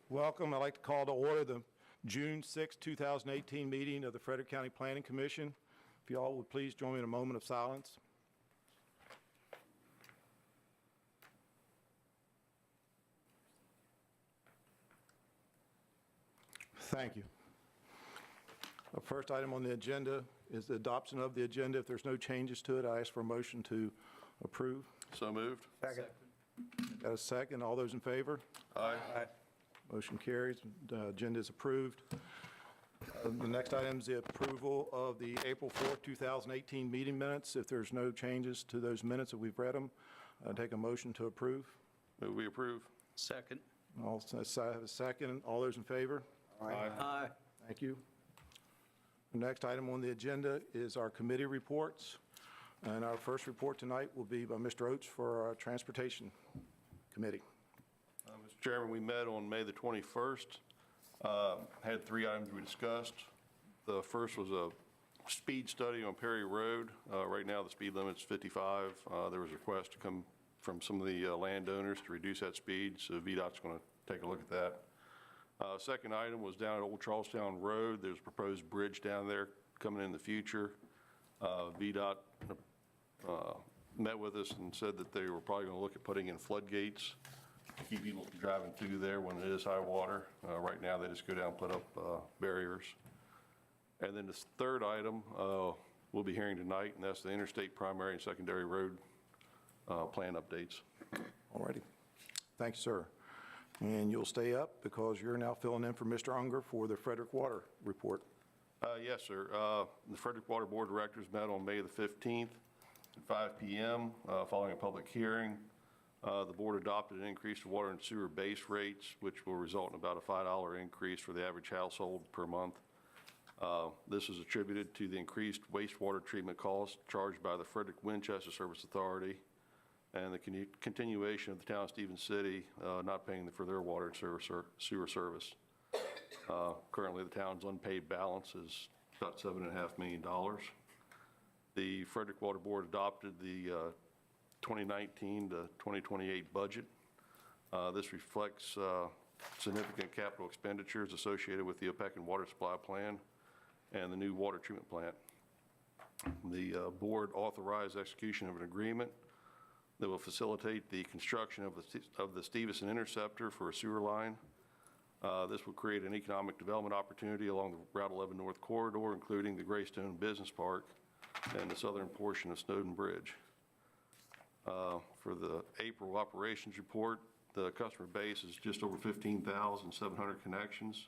Welcome. I'd like to call to order the June 6, 2018 meeting of the Frederick County Planning Commission. If you all would please join me in a moment of silence. Thank you. The first item on the agenda is the adoption of the agenda. If there's no changes to it, I ask for a motion to approve. So moved. Second. Got a second? All those in favor? Aye. Motion carries. The agenda is approved. The next item is the approval of the April 4, 2018 meeting minutes. If there's no changes to those minutes that we've read them, I'll take a motion to approve. Move we approve. Second. I'll have a second. All those in favor? Aye. Thank you. The next item on the agenda is our committee reports. And our first report tonight will be by Mr. Oates for our Transportation Committee. Mr. Chairman, we met on May the 21st. Had 3 items we discussed. The first was a speed study on Perry Road. Right now, the speed limit's 55. There was a request to come from some of the landowners to reduce that speed, so VDOT's going to take a look at that. Second item was down at Old Charlestown Road. There's a proposed bridge down there coming in the future. VDOT met with us and said that they were probably going to look at putting in floodgates to keep people from driving through there when it is high water. Right now, they just go down and put up barriers. And then the third item we'll be hearing tonight, and that's the interstate primary and secondary road plan updates. All righty. Thank you, sir. And you'll stay up because you're now filling in for Mr. Unger for the Frederick Water report. Yes, sir. The Frederick Water Board of Directors met on May the 15th at 5 p.m. Following a public hearing. The board adopted an increase to water and sewer base rates, which will result in about a $5 increase for the average household per month. This is attributed to the increased wastewater treatment costs charged by the Frederick Winchester Service Authority and the continuation of the town of Stevens City not paying for their water and sewer service. Currently, the town's unpaid balance is about $7.5 million. The Frederick Water Board adopted the 2019 to 2028 budget. This reflects significant capital expenditures associated with the Opequon Water Supply Plan and the new water treatment plant. The board authorized execution of an agreement that will facilitate the construction of the Stevenson Interceptor for a sewer line. This will create an economic development opportunity along the Route 11 North Corridor, including the Greystone Business Park and the southern portion of Snowden Bridge. For the April operations report, the customer base is just over 15,700 connections.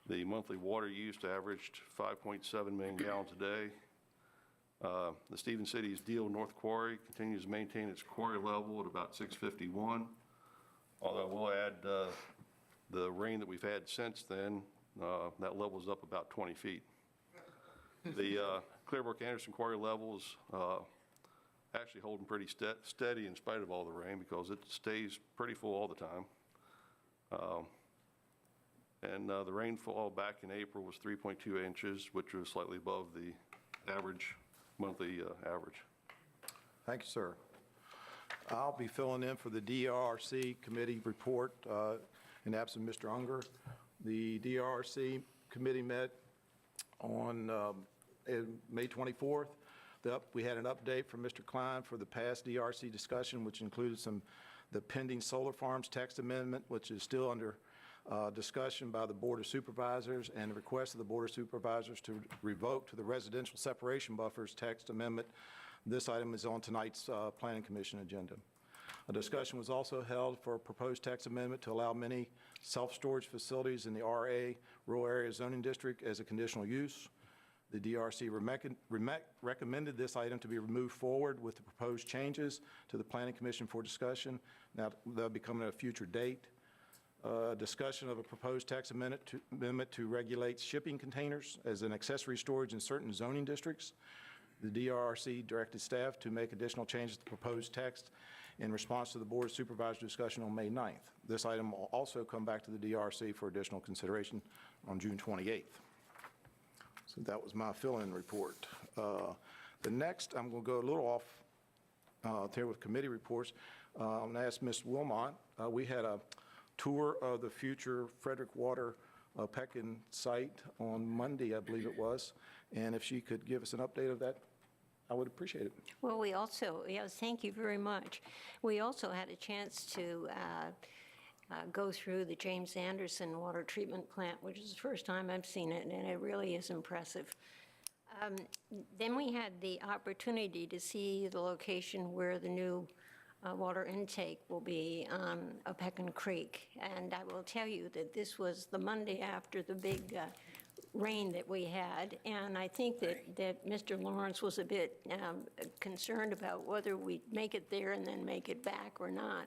The monthly water use averaged 5.7 million gallons a day. The Stevens City's Deal North Quarry continues to maintain its quarry level at about 651. Although we'll add the rain that we've had since then, that level is up about 20 feet. The Clearbrook Anderson Quarry level is actually holding pretty steady in spite of all the rain because it stays pretty full all the time. And the rainfall back in April was 3.2 inches, which was slightly above the average, monthly average. Thank you, sir. I'll be filling in for the DRC committee report in absence of Mr. Unger. The DRC committee met on May 24th. We had an update from Mr. Klein for the past DRC discussion, which included the pending solar farms text amendment, which is still under discussion by the Board of Supervisors, and the request of the Board of Supervisors to revoke to the residential separation buffers text amendment. This item is on tonight's Planning Commission agenda. A discussion was also held for a proposed text amendment to allow many self-storage facilities in the RA, Rural Area Zoning District, as a conditional use. The DRC recommended this item to be removed forward with the proposed changes to the Planning Commission for discussion. Now, they'll be coming at a future date. Discussion of a proposed text amendment to regulate shipping containers as an accessory storage in certain zoning districts. The DRC directed staff to make additional changes to the proposed text in response to the Board of Supervisors discussion on May 9th. This item will also come back to the DRC for additional consideration on June 28th. So that was my fill-in report. The next, I'm going to go a little off here with committee reports. I'm going to ask Ms. Wilmot. We had a tour of the future Frederick Water Pekin site on Monday, I believe it was. And if she could give us an update of that, I would appreciate it. Well, we also, yes, thank you very much. We also had a chance to go through the James Anderson Water Treatment Plant, which is the first time I've seen it, and it really is impressive. Then we had the opportunity to see the location where the new water intake will be on Opequon Creek. And I will tell you that this was the Monday after the big rain that we had, and I think that Mr. Lawrence was a bit concerned about whether we'd make it there and then make it back or not.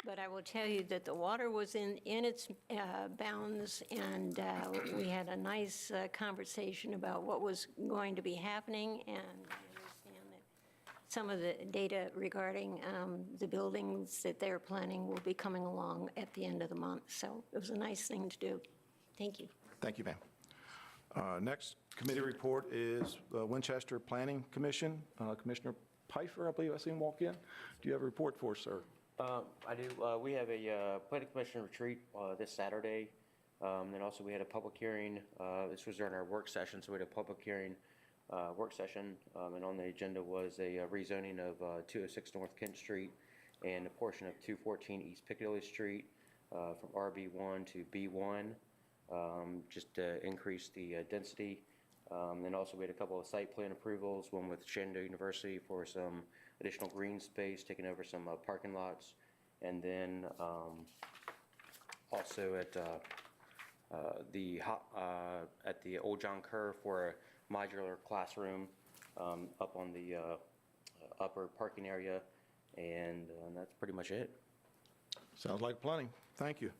But I will tell you that the water was in its bounds, and we had a nice conversation about what was going to be happening, and I understand that some of the data regarding the buildings that they're planning will be coming along at the end of the month. So it was a nice thing to do. Thank you. Thank you, ma'am. Next committee report is Winchester Planning Commission. Commissioner Pfeiffer, I believe I seen him walk in. Do you have a report for us, sir? I do. We have a planning commission retreat this Saturday. Then also we had a public hearing. This was during our work session, so we had a public hearing work session. And on the agenda was a rezoning of 206 North Kent Street and a portion of 214 East Piccadilly Street from RB1 to B1, just to increase the density. Then also we had a couple of site plan approvals, one with Shenandoah University for some additional green space, taking over some parking lots. And then also at the Old John Kerr for a modular classroom up on the upper parking area. And that's pretty much it. Sounds like plenty. Thank you.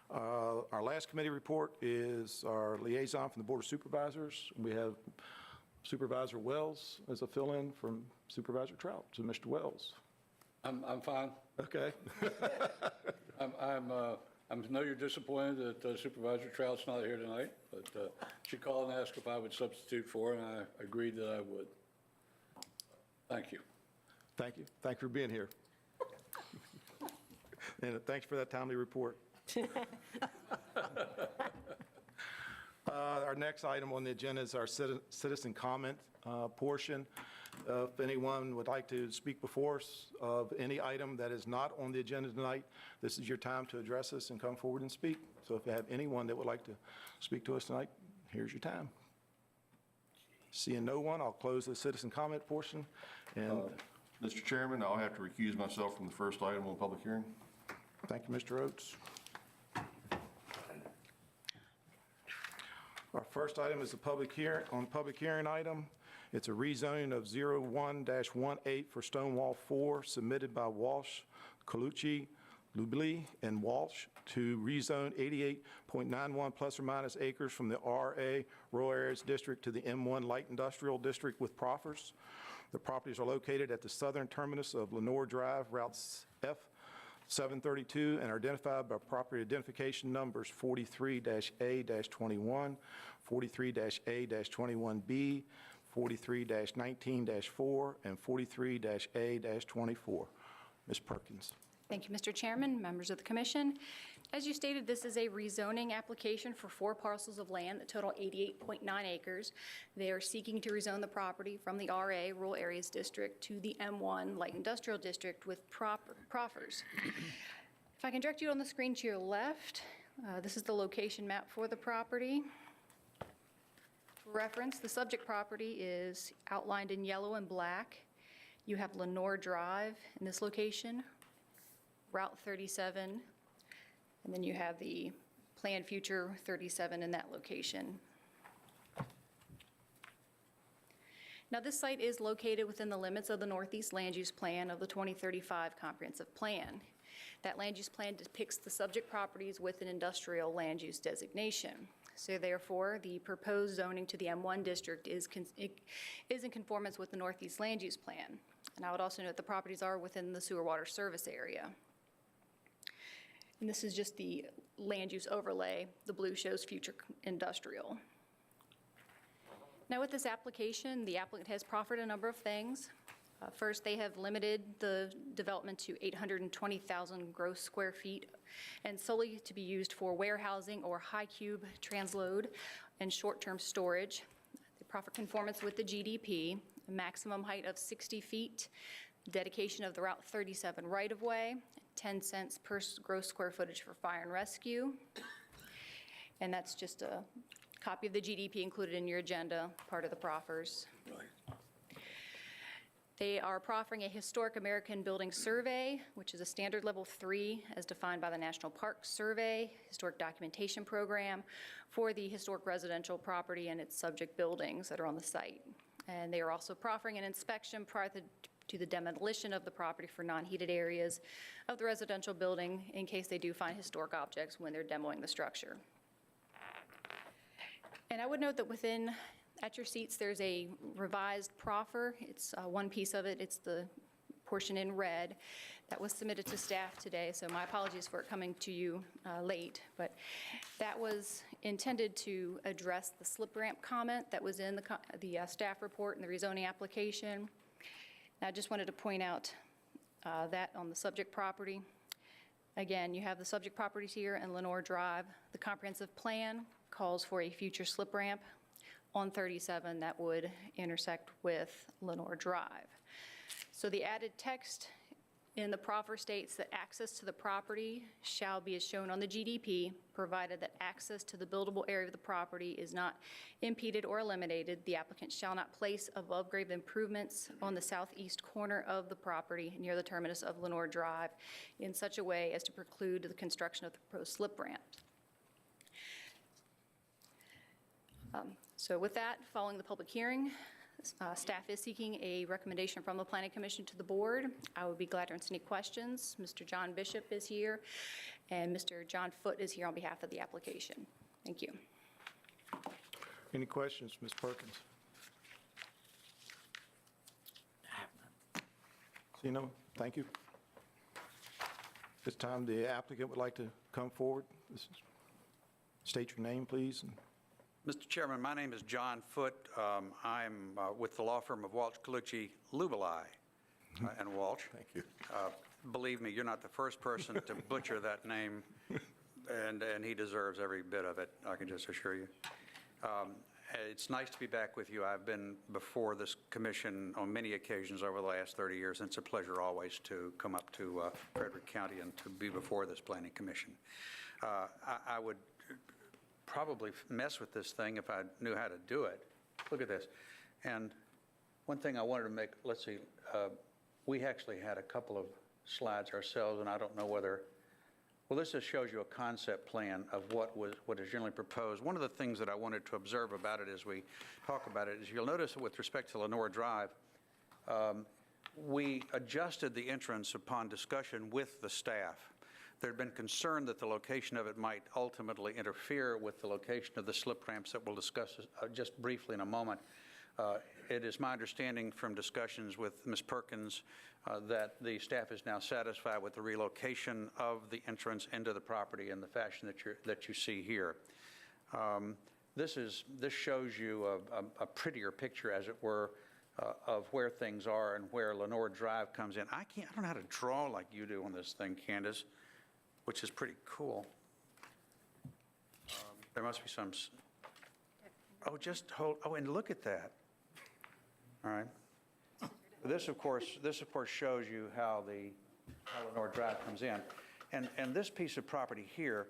Our last committee report is our liaison from the Board of Supervisors. We have Supervisor Wells as a fill-in from Supervisor Trout. So, Mr. Wells. I'm fine. Okay. I know you're disappointed that Supervisor Trout's not here tonight, but she called and asked if I would substitute for her, and I agreed that I would. Thank you. Thank you. Thank you for being here. And thanks for that timely report. Our next item on the agenda is our citizen comment portion. If anyone would like to speak before us of any item that is not on the agenda tonight, this is your time to address us and come forward and speak. So if you have anyone that would like to speak to us tonight, here's your time. Seeing no one, I'll close the citizen comment portion. And Mr. Chairman, I'll have to recuse myself from the first item on the public hearing. thank you, Mr. Oates. Our first item is a public hearing item. It's a rezoning of 01-18 for Stonewall 4 submitted by Walsh, Colucci, Lubli, and Walsh to rezone 88.91 plus or minus acres from the RA Rural Areas District to the M1 Light Industrial District with proffers. The properties are located at the southern terminus of Lenore Drive, Route F732, and are identified by property identification numbers 43-A-21, 43-A-21B, 43-19-4, and 43-A-24. Ms. Perkins. Thank you, Mr. Chairman, members of the commission. As you stated, this is a rezoning application for 4 parcels of land that total 88.9 acres. They are seeking to rezone the property from the RA, Rural Areas District, to the M1 Light Industrial District with proffers. If I can direct you on the screen to your left, this is the location map for the property. For reference, the subject property is outlined in yellow and black. You have Lenore Drive in this location, Route 37, and then you have the planned future 37 in that location. Now, this site is located within the limits of the Northeast Land Use Plan of the 2035 Comprehensive Plan. That land use plan depicts the subject properties with an industrial land use designation. So therefore, the proposed zoning to the M1 district is in conformance with the Northeast Land Use Plan. And I would also note the properties are within the sewer water service area. And this is just the land use overlay. The blue shows future industrial. Now with this application, the applicant has proffered a number of things. First, they have limited the development to 820,000 gross square feet and solely to be used for warehousing or high cube transload and short-term storage. They proffer conformance with the GDP, a maximum height of 60 feet, dedication of the Route 37 right-of-way, 10 cents per gross square footage for fire and rescue. And that's just a copy of the GDP included in your agenda, part of the proffers. They are proffering a Historic American Building Survey, which is a standard level 3 as defined by the National Park Survey, Historic Documentation Program, for the historic residential property and its subject buildings that are on the site. And they are also proffering an inspection prior to the demolition of the property for non-heated areas of the residential building in case they do find historic objects when they're demoing the structure. And I would note that at your seats, there's a revised proffer. It's one piece of it. It's the portion in red that was submitted to staff today, so my apologies for it coming to you late. But that was intended to address the slip ramp comment that was in the staff report and the rezoning application. And I just wanted to point out that on the subject property. Again, you have the subject properties here and Lenore Drive. The comprehensive plan calls for a future slip ramp on 37 that would intersect with Lenore Drive. So the added text in the proffer states that access to the property shall be as shown on the GDP, provided that access to the buildable area of the property is not impeded or eliminated. The applicant shall not place above-grade improvements on the southeast corner of the property near the terminus of Lenore Drive in such a way as to preclude the construction of the proposed slip ramp. So with that, following the public hearing, staff is seeking a recommendation from the Planning Commission to the board. I would be glad to answer any questions. Mr. John Bishop is here, and Mr. John Foote is here on behalf of the application. Thank you. Any questions, Ms. Perkins? See no? Thank you. This time, the applicant would like to come forward. State your name, please. Mr. Chairman, my name is John Foote. I'm with the law firm of Walsh, Colucci, Lubelai, and Walsh. Thank you. Believe me, you're not the first person to butcher that name, and he deserves every bit of it, I can just assure you. It's nice to be back with you. I've been before this commission on many occasions over the last 30 years, and it's a pleasure always to come up to Frederick County and to be before this planning commission. I would probably mess with this thing if I knew how to do it. Look at this. And one thing I wanted to make, let's see, we actually had a couple of slides ourselves, and I don't know whether, well, this just shows you a concept plan of what is generally proposed. One of the things that I wanted to observe about it as we talk about it is you'll notice with respect to Lenore Drive, we adjusted the entrance upon discussion with the staff. There had been concern that the location of it might ultimately interfere with the location of the slip ramps that we'll discuss just briefly in a moment. It is my understanding from discussions with Ms. Perkins that the staff is now satisfied with the relocation of the entrance into the property in the fashion that you see here. This shows you a prettier picture, as it were, of where things are and where Lenore Drive comes in. I don't know how to draw like you do on this thing, Candace, which is pretty cool. There must be some, just hold, and look at that. All right. This, of course, shows you how Lenore Drive comes in. And this piece of property here,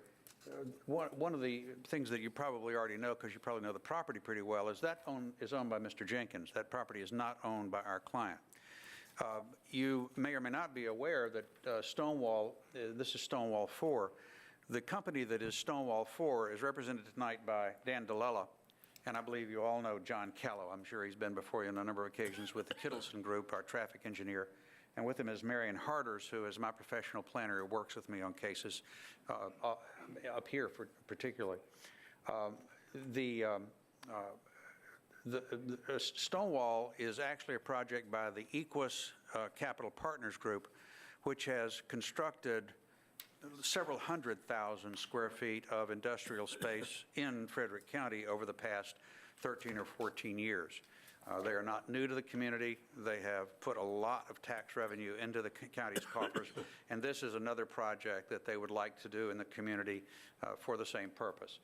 one of the things that you probably already know, because you probably know the property pretty well, is that is owned by Mr. Jenkins. That property is not owned by our client. You may or may not be aware that Stonewall, this is Stonewall 4. The company that is Stonewall 4 is represented tonight by Dan DeLella, and I believe you all know John Callow. I'm sure he's been before you on a number of occasions with the Kittleson Group, our traffic engineer, and with him is Marion Harders, who is my professional planner who works with me on cases up here particularly. Stonewall is actually a project by the Equus Capital Partners Group, which has constructed several 100,000 square feet of industrial space in Frederick County over the past 13 or 14 years. They are not new to the community. They have put a lot of tax revenue into the county's coffers, and this is another project that they would like to do in the community for the same purpose.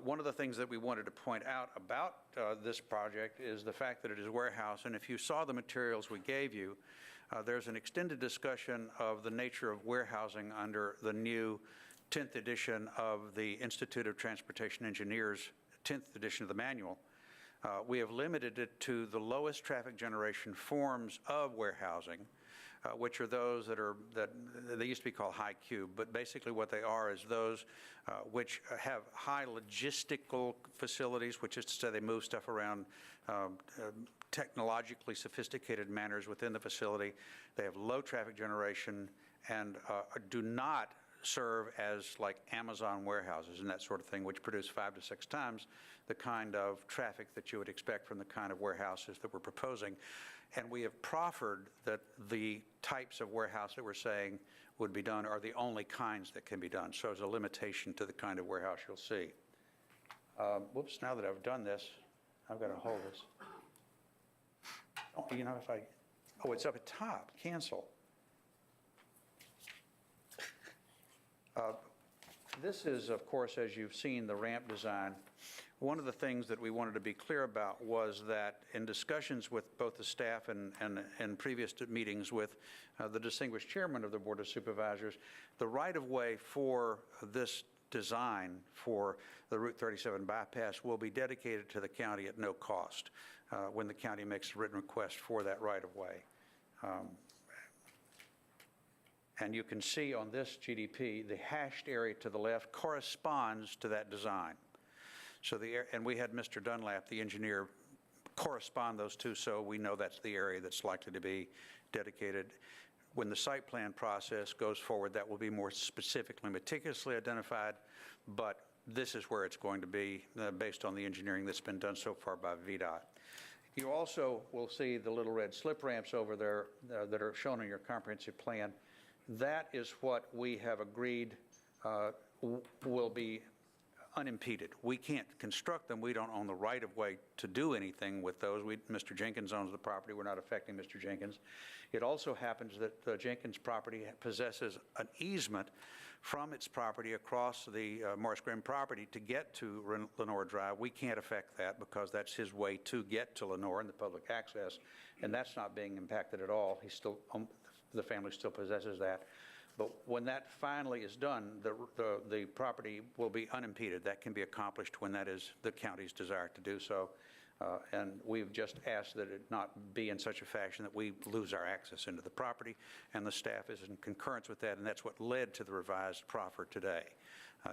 One of the things that we wanted to point out about this project is the fact that it is warehouse, and if you saw the materials we gave you, there's an extended discussion of the nature of warehousing under the new 10th edition of the Institute of Transportation Engineers, 10th edition of the manual. We have limited it to the lowest traffic generation forms of warehousing, which are those that they used to be called high cube, but basically what they are is those which have high logistical facilities, which is to say they move stuff around technologically sophisticated manners within the facility. They have low traffic generation and do not serve as like Amazon warehouses and that sort of thing, which produce 5 to 6 times the kind of traffic that you would expect from the kind of warehouses that we're proposing. And we have proffered that the types of warehouse that we're saying would be done are the only kinds that can be done. So there's a limitation to the kind of warehouse you'll see. Whoops, now that I've done this, I've got to hold this. Oh, you know, if I, oh, it's up at top, cancel. This is, of course, as you've seen, the ramp design. One of the things that we wanted to be clear about was that in discussions with both the staff and previous meetings with the distinguished chairman of the Board of Supervisors, the right-of-way for this design for the Route 37 bypass will be dedicated to the county at no cost when the county makes a written request for that right-of-way. And you can see on this GDP, the hashed area to the left corresponds to that design. So and we had Mr. Dunlap, the engineer, correspond those two, so we know that's the area that's likely to be dedicated. When the site plan process goes forward, that will be more specifically, meticulously identified, but this is where it's going to be based on the engineering that's been done so far by VDOT. You also will see the little red slip ramps over there that are shown in your comprehensive plan. That is what we have agreed will be unimpeded. We can't construct them. We don't own the right-of-way to do anything with those. Mr. Jenkins owns the property. We're not affecting Mr. Jenkins. It also happens that the Jenkins property possesses an easement from its property across the Morris Grimm property to get to Lenore Drive. We can't affect that because that's his way to get to Lenore and the public access, and that's not being impacted at all. He's still, the family still possesses that. But when that finally is done, the property will be unimpeded. That can be accomplished when that is the county's desire to do so. And we've just asked that it not be in such a fashion that we lose our access into the property, and the staff is in concurrence with that, and that's what led to the revised proffer today,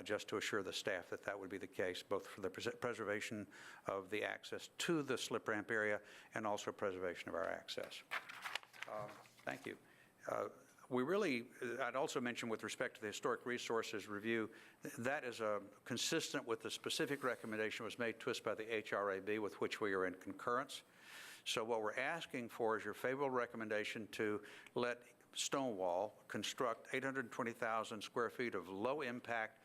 just to assure the staff that that would be the case, both for the preservation of the access to the slip ramp area and also preservation of our access. Thank you. I'd also mention with respect to the Historic Resources Review, that is consistent with the specific recommendation was made to us by the HRAB with which we are in concurrence. So what we're asking for is your favorable recommendation to let Stonewall construct 820,000 square feet of low-impact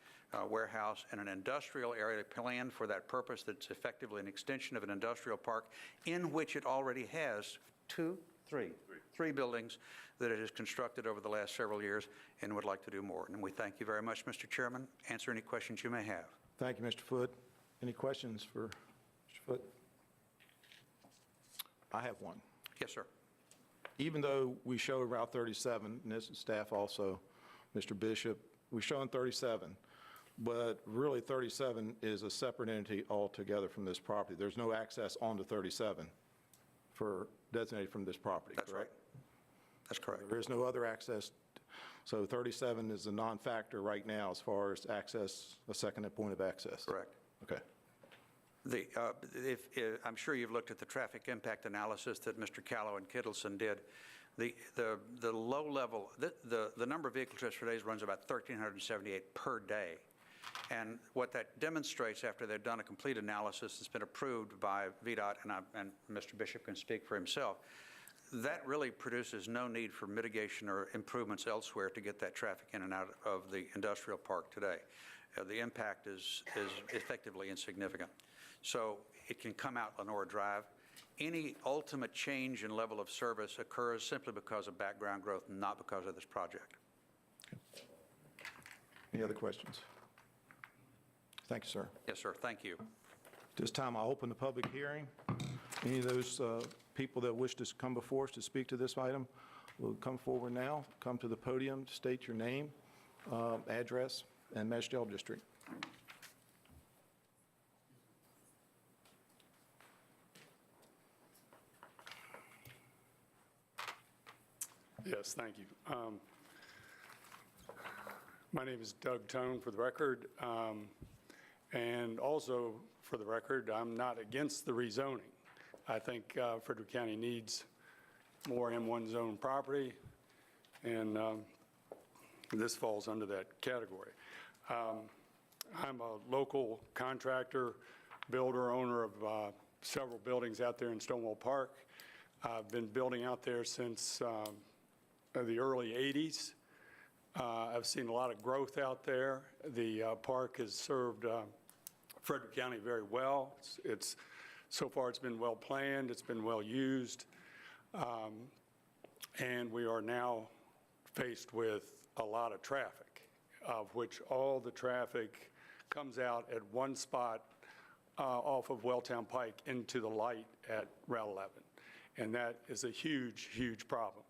warehouse in an industrial area planned for that purpose that's effectively an extension of an industrial park in which it already has three buildings that it has constructed over the last several years and would like to do more. And we thank you very much, Mr. Chairman. Answer any questions you may have. Thank you, Mr. Foote. Any questions for Mr. Foote? I have one. Yes, sir. Even though we show Route 37, and this is staff also, Mr. Bishop, we're showing 37, but really 37 is a separate entity altogether from this property. There's no access onto 37 designated from this property, That's correct? right. That's correct. There is no other access, so 37 is a non-factor right now as far as access, a second point of access. Correct. Okay. I'm sure you've looked at the traffic impact analysis that Mr. Callow and Kittleson did. The low level, the number of vehicle trips per day runs about 1,378 per day. And what that demonstrates after they've done a complete analysis that's been approved by VDOT, and Mr. Bishop can speak for himself, that really produces no need for mitigation or improvements elsewhere to get that traffic in and out of the industrial park today. The impact is effectively insignificant. So it can come out Lenore Drive. any ultimate change in level of service occurs simply because of background growth, not because of this project. Any other questions? Thank you, sir. Yes, sir, thank you. This time, I'll open the public hearing. Any of those people that wish to come before us to speak to this item will come forward now, come to the podium, state your name, address, and Magistel District. Yes, thank you. My name is Doug Tone, for the record. And also, for the record, I'm not against the rezoning. I think Frederick County needs more M1 zone property, and this falls under that category. I'm a local contractor, builder, owner of several buildings out there in Stonewall Park. I've been building out there since the early 80s. I've seen a lot of growth out there. The park has served Frederick County very well. So far, it's been well planned, it's been well used, and we are now faced with a lot of traffic, of which all the traffic comes out at one spot off of Welltown Pike into the light at Route 11, and that is a huge, huge problem.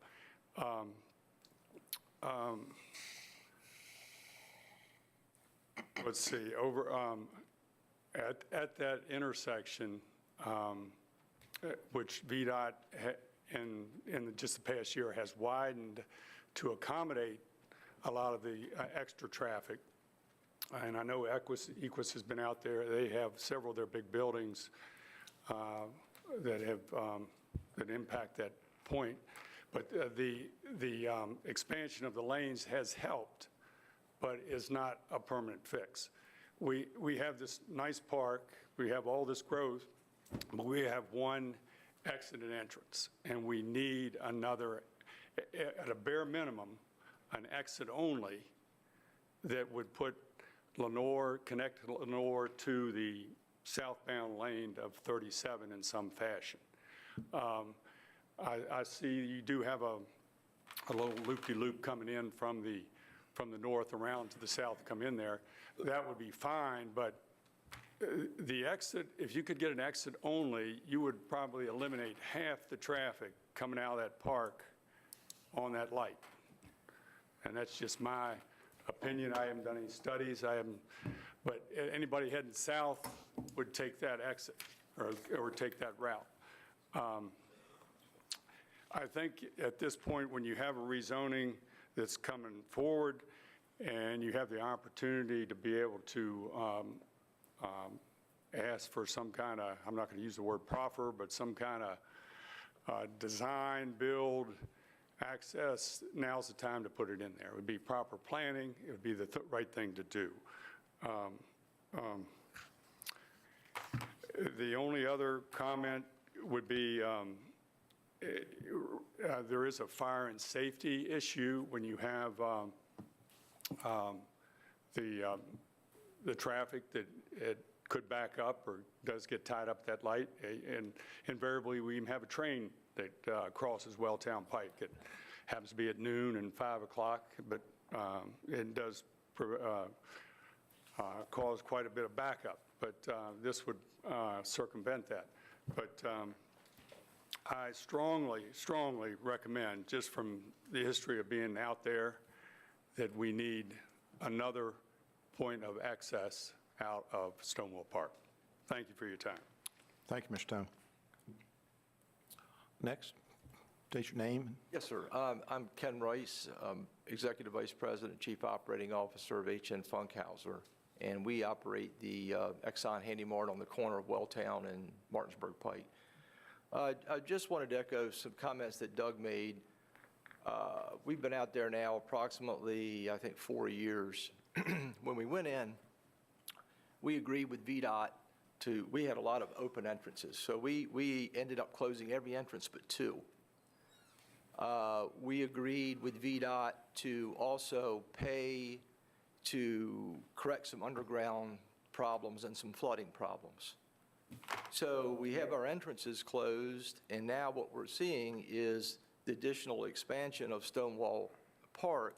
Let's see, at that intersection, which VDOT in just the past year has widened to accommodate a lot of the extra traffic. And I know Equus has been out there. They have several of their big buildings that impact that point. But the expansion of the lanes has helped, but is not a permanent fix. We have this nice park, we have all this growth, but we have one exit and entrance, and we need another, at a bare minimum, an exit only that would put Lenore, connect Lenore to the southbound lane of 37 in some fashion. I see you do have a little loop-de-loop coming in from the north around to the south, come in there. That would be fine, but the exit, if you could get an exit only, you would probably eliminate half the traffic coming out of that park on that light. And that's just my opinion. I haven't done any studies. But anybody heading south would take that exit or take that route. I think at this point, when you have a rezoning that's coming forward and you have the opportunity to be able to ask for some kind of, I'm not going to use the word proffer, but some kind of design, build, access, now's the time to put it in there. It would be proper planning. It would be the right thing to do. The only other comment would be there is a fire and safety issue when you have the traffic that it could back up or does get tied up at that light. And invariably, we even have a train that crosses Welltown Pike. It happens to be at noon and 5 o'clock, but it does cause quite a bit of backup. But this would circumvent that. But I strongly, strongly recommend, just from the history of being out there, that we need another point of access out of Stonewall Park. Thank you for your time. Thank you, Mr. Tone. Next, state your name. Yes, sir. I'm Ken Rice, Executive Vice President, Chief Operating Officer of HN Funkhauser, and we operate the Exxon Handy Mart on the corner of Welltown and Martinsburg Pike. I just wanted to echo some comments that Doug made. We've been out there now approximately, I think, 4 years. When we went in, we agreed with VDOT we had a lot of open entrances, so we ended up closing every entrance but 2. We agreed with VDOT to also pay to correct some underground problems and some flooding problems. So we have our entrances closed, and now what we're seeing is the additional expansion of Stonewall Park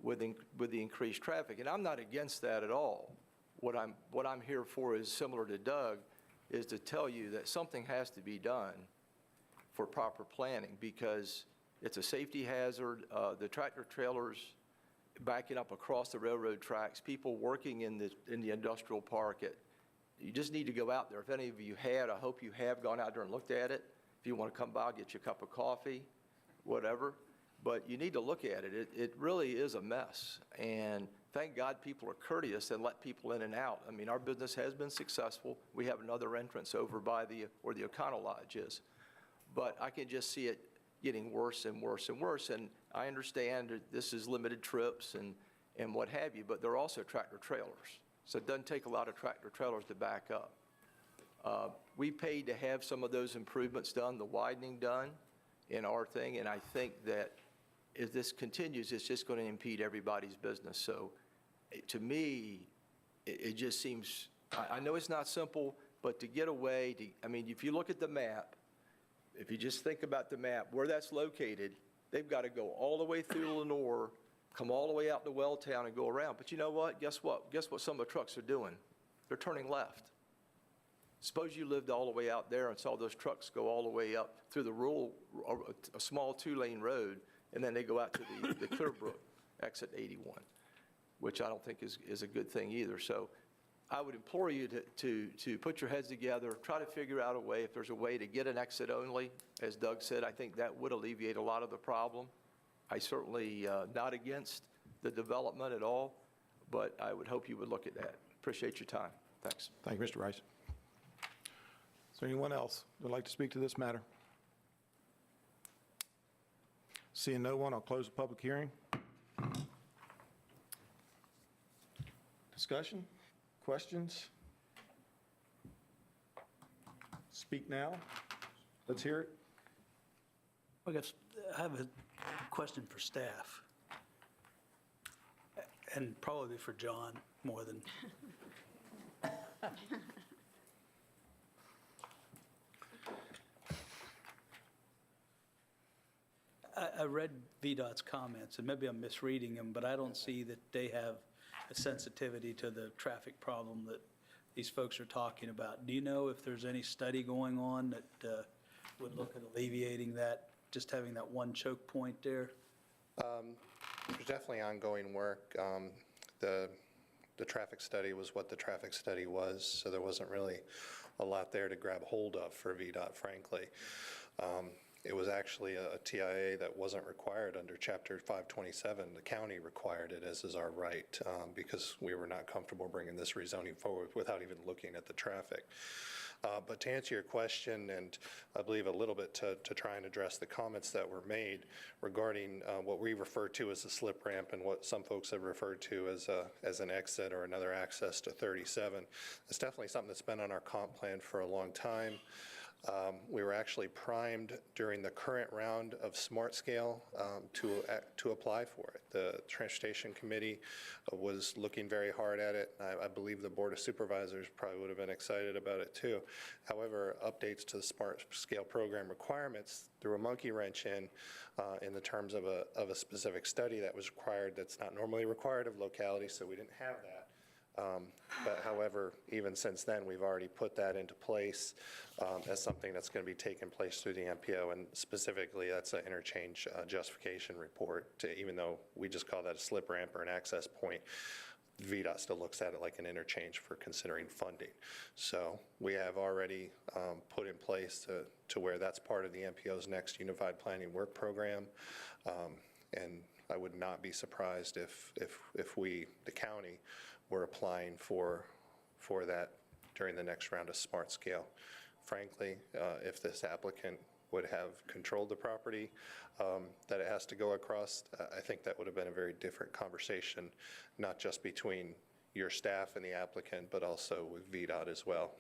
with the increased traffic. And I'm not against that at all. What I'm here for is similar to Doug, is to tell you that something has to be done for proper planning, because it's a safety hazard. The tractor trailers backing up across the railroad tracks, people working in the industrial park. You just need to go out there. If any of you had, I hope you have gone out there and looked at it. If you want to come by, I'll get you a cup of coffee, whatever. But you need to look at it. It really is a mess. And thank God people are courteous and let people in and out. I mean, our business has been successful. We have another entrance over by where the O'Connell Lodge is. But I can just see it getting worse and worse and worse. And I understand that this is limited trips and what have you, but they're also tractor trailers. So it doesn't take a lot of tractor trailers to back up. We paid to have some of those improvements done, the widening done in our thing, and I think that if this continues, it's just going to impede everybody's business. So to me, it just seems, I know it's not simple, but to get away, I mean, if you look at the map, if you just think about the map, where that's located, they've got to go all the way through Lenore, come all the way out to Welltown and go around. But you know what? Guess what? Guess what some of the trucks are doing? They're turning left. Suppose you lived all the way out there and saw those trucks go all the way up through the rural, a small 2-lane road, and then they go out to the Clearbrook exit 81, which I don't think is a good thing either. So I would implore you to put your heads together, try to figure out a way, if there's a way to get an exit only. As Doug said, I think that would alleviate a lot of the problem. I certainly not against the development at all, but I would hope you would look at that. Appreciate your time. Thanks. Thank you, Mr. Rice. Is there anyone else who would like to speak to this matter? Seeing no one, I'll close the public hearing. Discussion? Questions? Speak now. Let's hear it. I guess I have a question for staff, and probably for John more than. I read VDOT's comments, and maybe I'm misreading them, but I don't see that they have a sensitivity to the traffic problem that these folks are talking about. Do you know if there's any study going on that would look at alleviating that, just having that one choke point there? There's definitely ongoing work. The traffic study was what the traffic study was, so there wasn't really a lot there to grab hold of for VDOT, frankly. It was actually a TIA that wasn't required under Chapter 527. The county required it, as is our right, because we were not comfortable bringing this rezoning forward without even looking at the traffic. But to answer your question, and I believe a little bit to try and address the comments that were made regarding what we refer to as a slip ramp and what some folks have referred to as an exit or another access to 37, it's definitely something that's been on our comp plan for a long time. We were actually primed during the current round of Smart Scale to apply for it. The Transportation Committee was looking very hard at it. I believe the Board of Supervisors probably would have been excited about it too. However, updates to the Smart Scale program requirements threw a monkey wrench in the terms of a specific study that was required that's not normally required of localities, so we didn't have that. But however, even since then, we've already put that into place as something that's going to be taking place through the MPO, and specifically, that's an interchange justification report. Even though we just call that a slip ramp or an access point, VDOT still looks at it like an interchange for considering funding. So we have already put in place to where that's part of the MPO's next Unified Planning Work Program, and I would not be surprised if we, the county, were applying for that during the next round of Smart Scale. Frankly, if this applicant would have controlled the property that it has to go across, I think that would have been a very different conversation, not just between your staff and the applicant, but also with VDOT as well.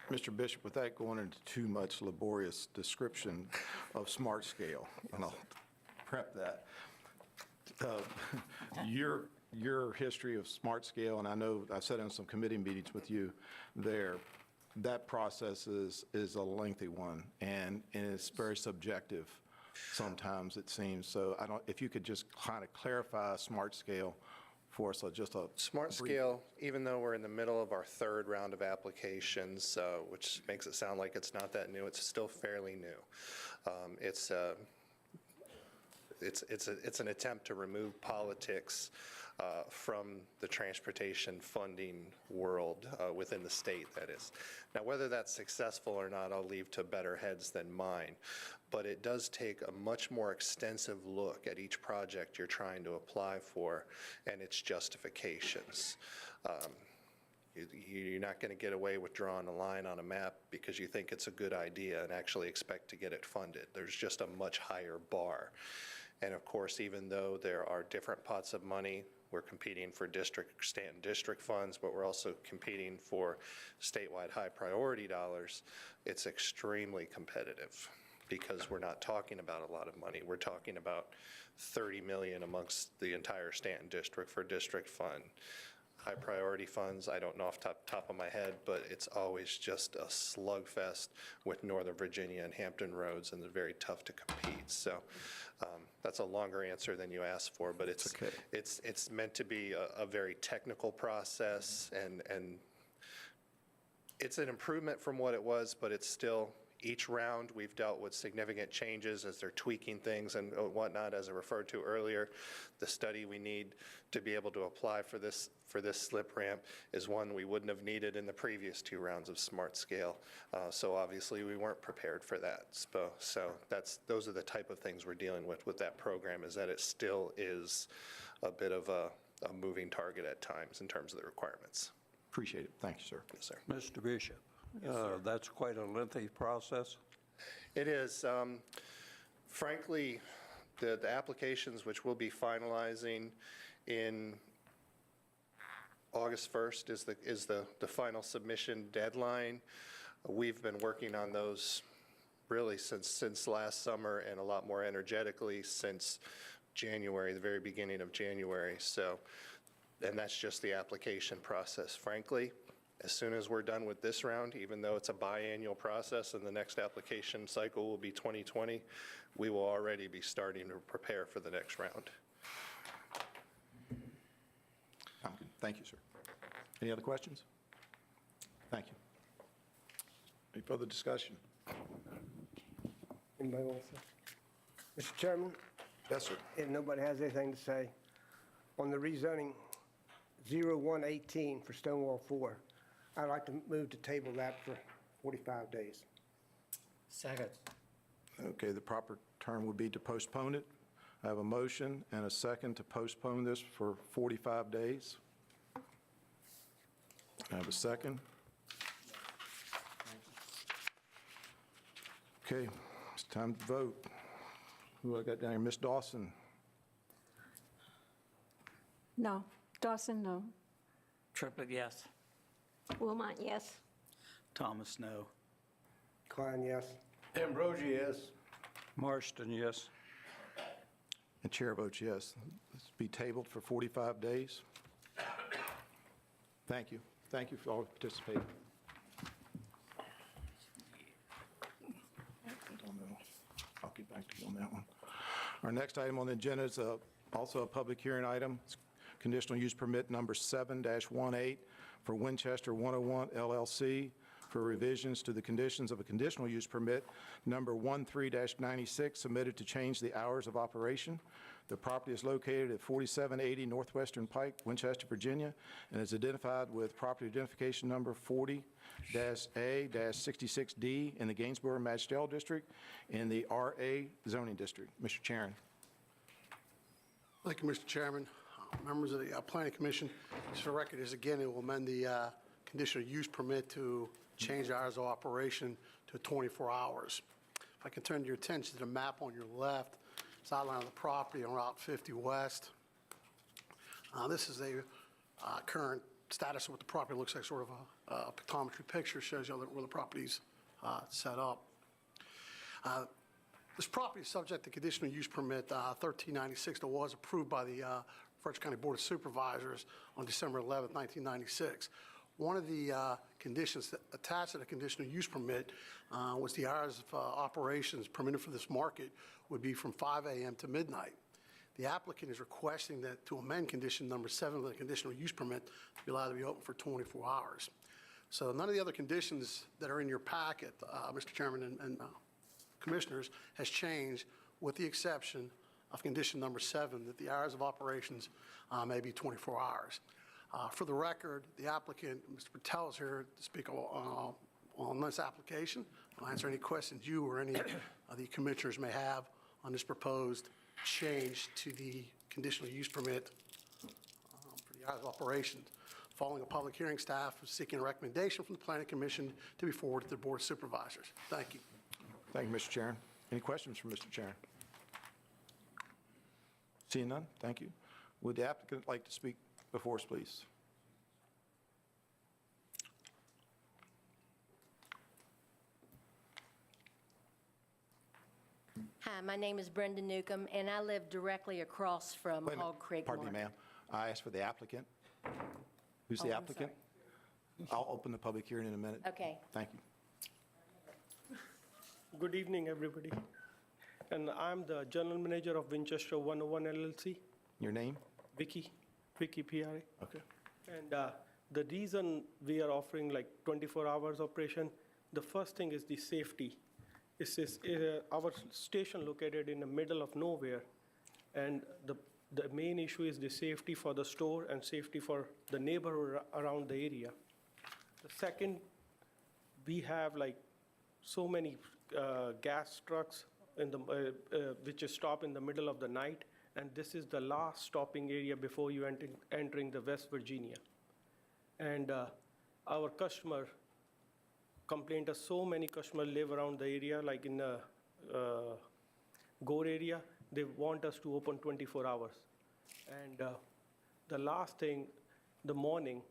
Mr. Bishop, without going into too much laborious description of Smart Scale, and I'll prep that, your history of smart scale, and I know I've sat in some committee meetings with you there, that process is a lengthy one, and it's very subjective sometimes, it seems. So I don't, if you could just kind of clarify smart scale for us, just a Smart brief- Scale, even though we're in the middle of our third round of applications, which makes it sound like it's not that new, it's still fairly new. It's an attempt to remove politics from the transportation funding world within the state, that is. Now, whether that's successful or not, I'll leave to better heads than mine. But it does take a much more extensive look at each project you're trying to apply for and its justifications. You're not going to get away with drawing a line on a map because you think it's a good idea and actually expect to get it funded. There's just a much higher bar. And of course, even though there are different pots of money, we're competing for Stanton district funds, but we're also competing for statewide high priority dollars. It's extremely competitive because we're not talking about a lot of money. We're talking about 30 million amongst the entire Stanton district for district fund. High priority funds, I don't know off the top of my head, but it's always just a slugfest with Northern Virginia and Hampton Roads, and they're very tough to compete. So that's a longer answer than you asked for, but it's okay. It's meant to be a very technical process, and it's an improvement from what it was, but it's still, each round we've dealt with significant changes as they're tweaking things and whatnot, as I referred to earlier. The study we need to be able to apply for this slip ramp is one we wouldn't have needed in the previous two rounds of Smart Scale. So obviously we weren't prepared for that. So those are the type of things we're dealing with that program, is that it still is a bit of a moving target at times in terms of the requirements. Appreciate it. Thank you, sir. Yes, sir. Mr. Bishop, that's quite a lengthy process. It is. Frankly, the applications, which we'll be finalizing in August 1st, is the final submission deadline. We've been working on those really since last summer, and a lot more energetically since January, the very beginning of January. So, and that's just the application process. Frankly, as soon as we're done with this round, even though it's a biannual process and the next application cycle will be 2020, we will already be starting to prepare for the next round. Thank you, sir. Any other questions? Thank you. Any further discussion? Anybody want to say? Mr. Chairman, Yes, sir. if nobody has anything to say, on the rezoning 0118 for Stonewall 4, I'd like to move to table that for 45 days. Second. Okay, the proper term would be to postpone it. I have a motion and a second to postpone this for 45 days. I have a second. Okay, it's time to vote. Who I got down here? Ms. Dawson? No. Dawson, no. Triplett, yes. Wilmot, yes. Thomas, no. Klein, yes. Ambrosi, yes. Marston, yes. And chair votes yes. This be tabled for 45 days. Thank you. Thank you for all participating. I'll get back to you on that one. Our next item on the agenda is also a public hearing item. It's conditional use permit number 7-18 for Winchester 101 LLC for revisions to the conditions of a conditional use permit number 13-96 submitted to change the hours of operation. The property is located at 4780 Northwestern Pike, Winchester, Virginia, and is identified with property identification number 40-A-66D in the Gainsborough-Magdalen District in the RA zoning district. Mr. Chairman. Thank you, Mr. Chairman. Members of the Planning Commission, just for the record, is again, it will amend the conditional use permit to change the hours of operation to 24 hours. If I can turn your attention to the map on your left, it's outline of the property on Route 50 West. This is a current status of what the property looks like, sort of a pictometry picture, shows you where the property's set up. This property is subject to conditional use permit 1396 that was approved by the Frederick County Board of Supervisors on December 11, 1996. One of the conditions that attached to the conditional use permit was the hours of operations permitted for this market would be from 5 a.m. to midnight. The applicant is requesting that to amend condition number 7 of the conditional use permit to be allowed to be open for 24 hours. So none of the other conditions that are in your packet, Mr. Chairman and Commissioners, has changed with the exception of condition number 7, that the hours of operations may be 24 hours. For the record, the applicant, Mr. Patel, is here to speak on this application. I'll answer any questions you or any of the commissioners may have on this proposed change to the conditional use permit for the hours of operations. Following a public hearing, staff is seeking a recommendation from the Planning Commission to be forwarded to the Board of Supervisors. Thank you. Thank you, Mr. Chairman. Any questions from Mr. Chairman? Seeing none, thank you. Would the applicant like to speak before us, please? Hi, my name is Brenda Newcomb, and I live directly across from Wait a minute. Hog Creek Pardon me, Market. ma'am. I asked for the applicant. Who's Oh, the I'm applicant? I'll open the public hearing in a minute. Okay. Thank you. Good evening, everybody. And I'm the general manager of Winchester 101 LLC, Your name? Vicky PRA. Okay. And the reason we are offering like 24 hours operation, the first thing is the safety. This is our station located in the middle of nowhere, and the main issue is the safety for the store and safety for the neighborhood around the area. The second, we have like so many gas trucks in the which stop in the middle of the night, and this is the last stopping area before you entering the West Virginia. And our customer complained that so many customers live around the area, like in the Gore area. They want us to open 24 hours. And the last thing, the morning,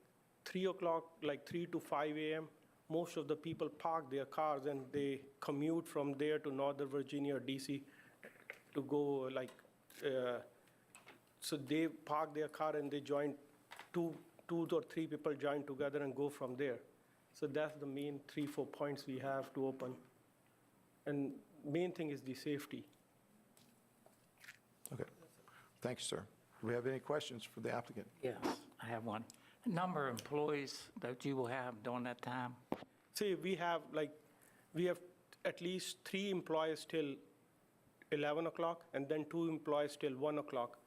3 o'clock, like 3 to 5 a.m., most of the people park their cars and they commute from there to Northern Virginia or DC to go like, so they park their car and they join, two or three people join together and go from there. So that's the main 3-4 points we have to open. And main thing is the safety. Okay. Thank you, sir. Do we have any questions for the applicant? Yes, I have one. Number of employees that you will have during that time? See, we have at least 3 employees till 11 o'clock, and then 2 employees till 1 o'clock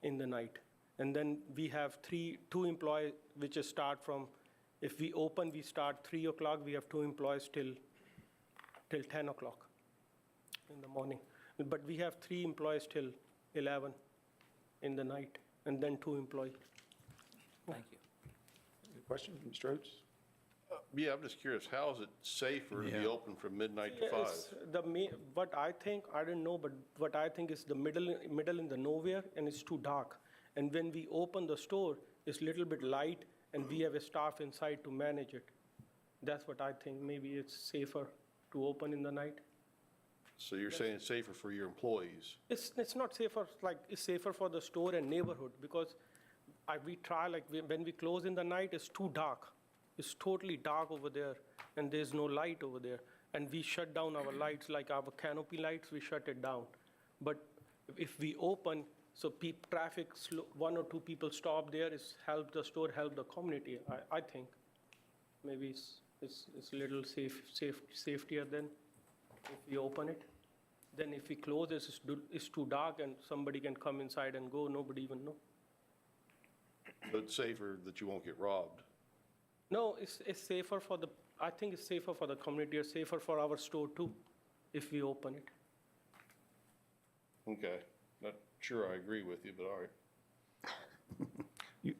in the night. And then we have 2 employees which start from, if we open, we start 3 o'clock, we have 2 employees till 10 o'clock in the morning. But we have 3 employees till 11 in the night, and then 2 employees. Thank you. Any questions, Mr. Oates? Yeah, I'm just curious, how is it safer to be Yeah. open from midnight to 5? It's what I think, I don't know, but what I think is the middle in the nowhere, and it's too dark. And when we open the store, it's a little bit light, and we have a staff inside to manage it. That's what I think. Maybe it's safer to open in the night. So you're saying it's safer for your employees? It's not safer, like, it's safer for the store and neighborhood, because we try, like, when we close in the night, it's too dark. It's totally dark over there, and there's no light over there. And we shut down our lights, like our canopy lights, we shut it down. But if we open, so traffic, 1 or 2 people stop there, it's help the store, help the community, I think. Maybe it's a little safer than if we open it. Then if we close it, it's too dark and somebody can come inside and go, nobody even know. But it's safer that you won't get robbed? No, it's safer for I think it's safer for the community, it's safer for our store too, if we open it. Okay, not sure I agree with you, but all right.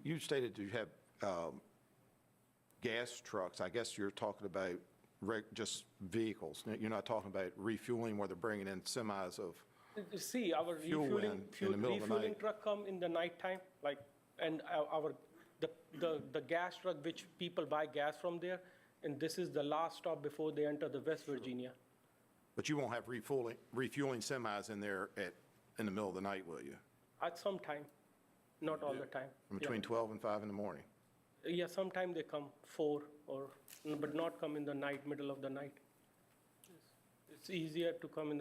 You stated you have gas trucks. I guess you're talking about just vehicles. You're not talking about refueling where they're bringing in semis of See, our fuel in the middle of the refueling night. truck come in the nighttime, like, and the gas truck, which people buy gas from there, and this is the last stop before they enter the West Virginia. But you won't have refueling semis in there in the middle of the night, will you? At some time, not all the time. From Yeah. between 12 and 5 in the morning? Yeah, sometimes they come 4 or, but not come in the night, middle of the night. It's easier to come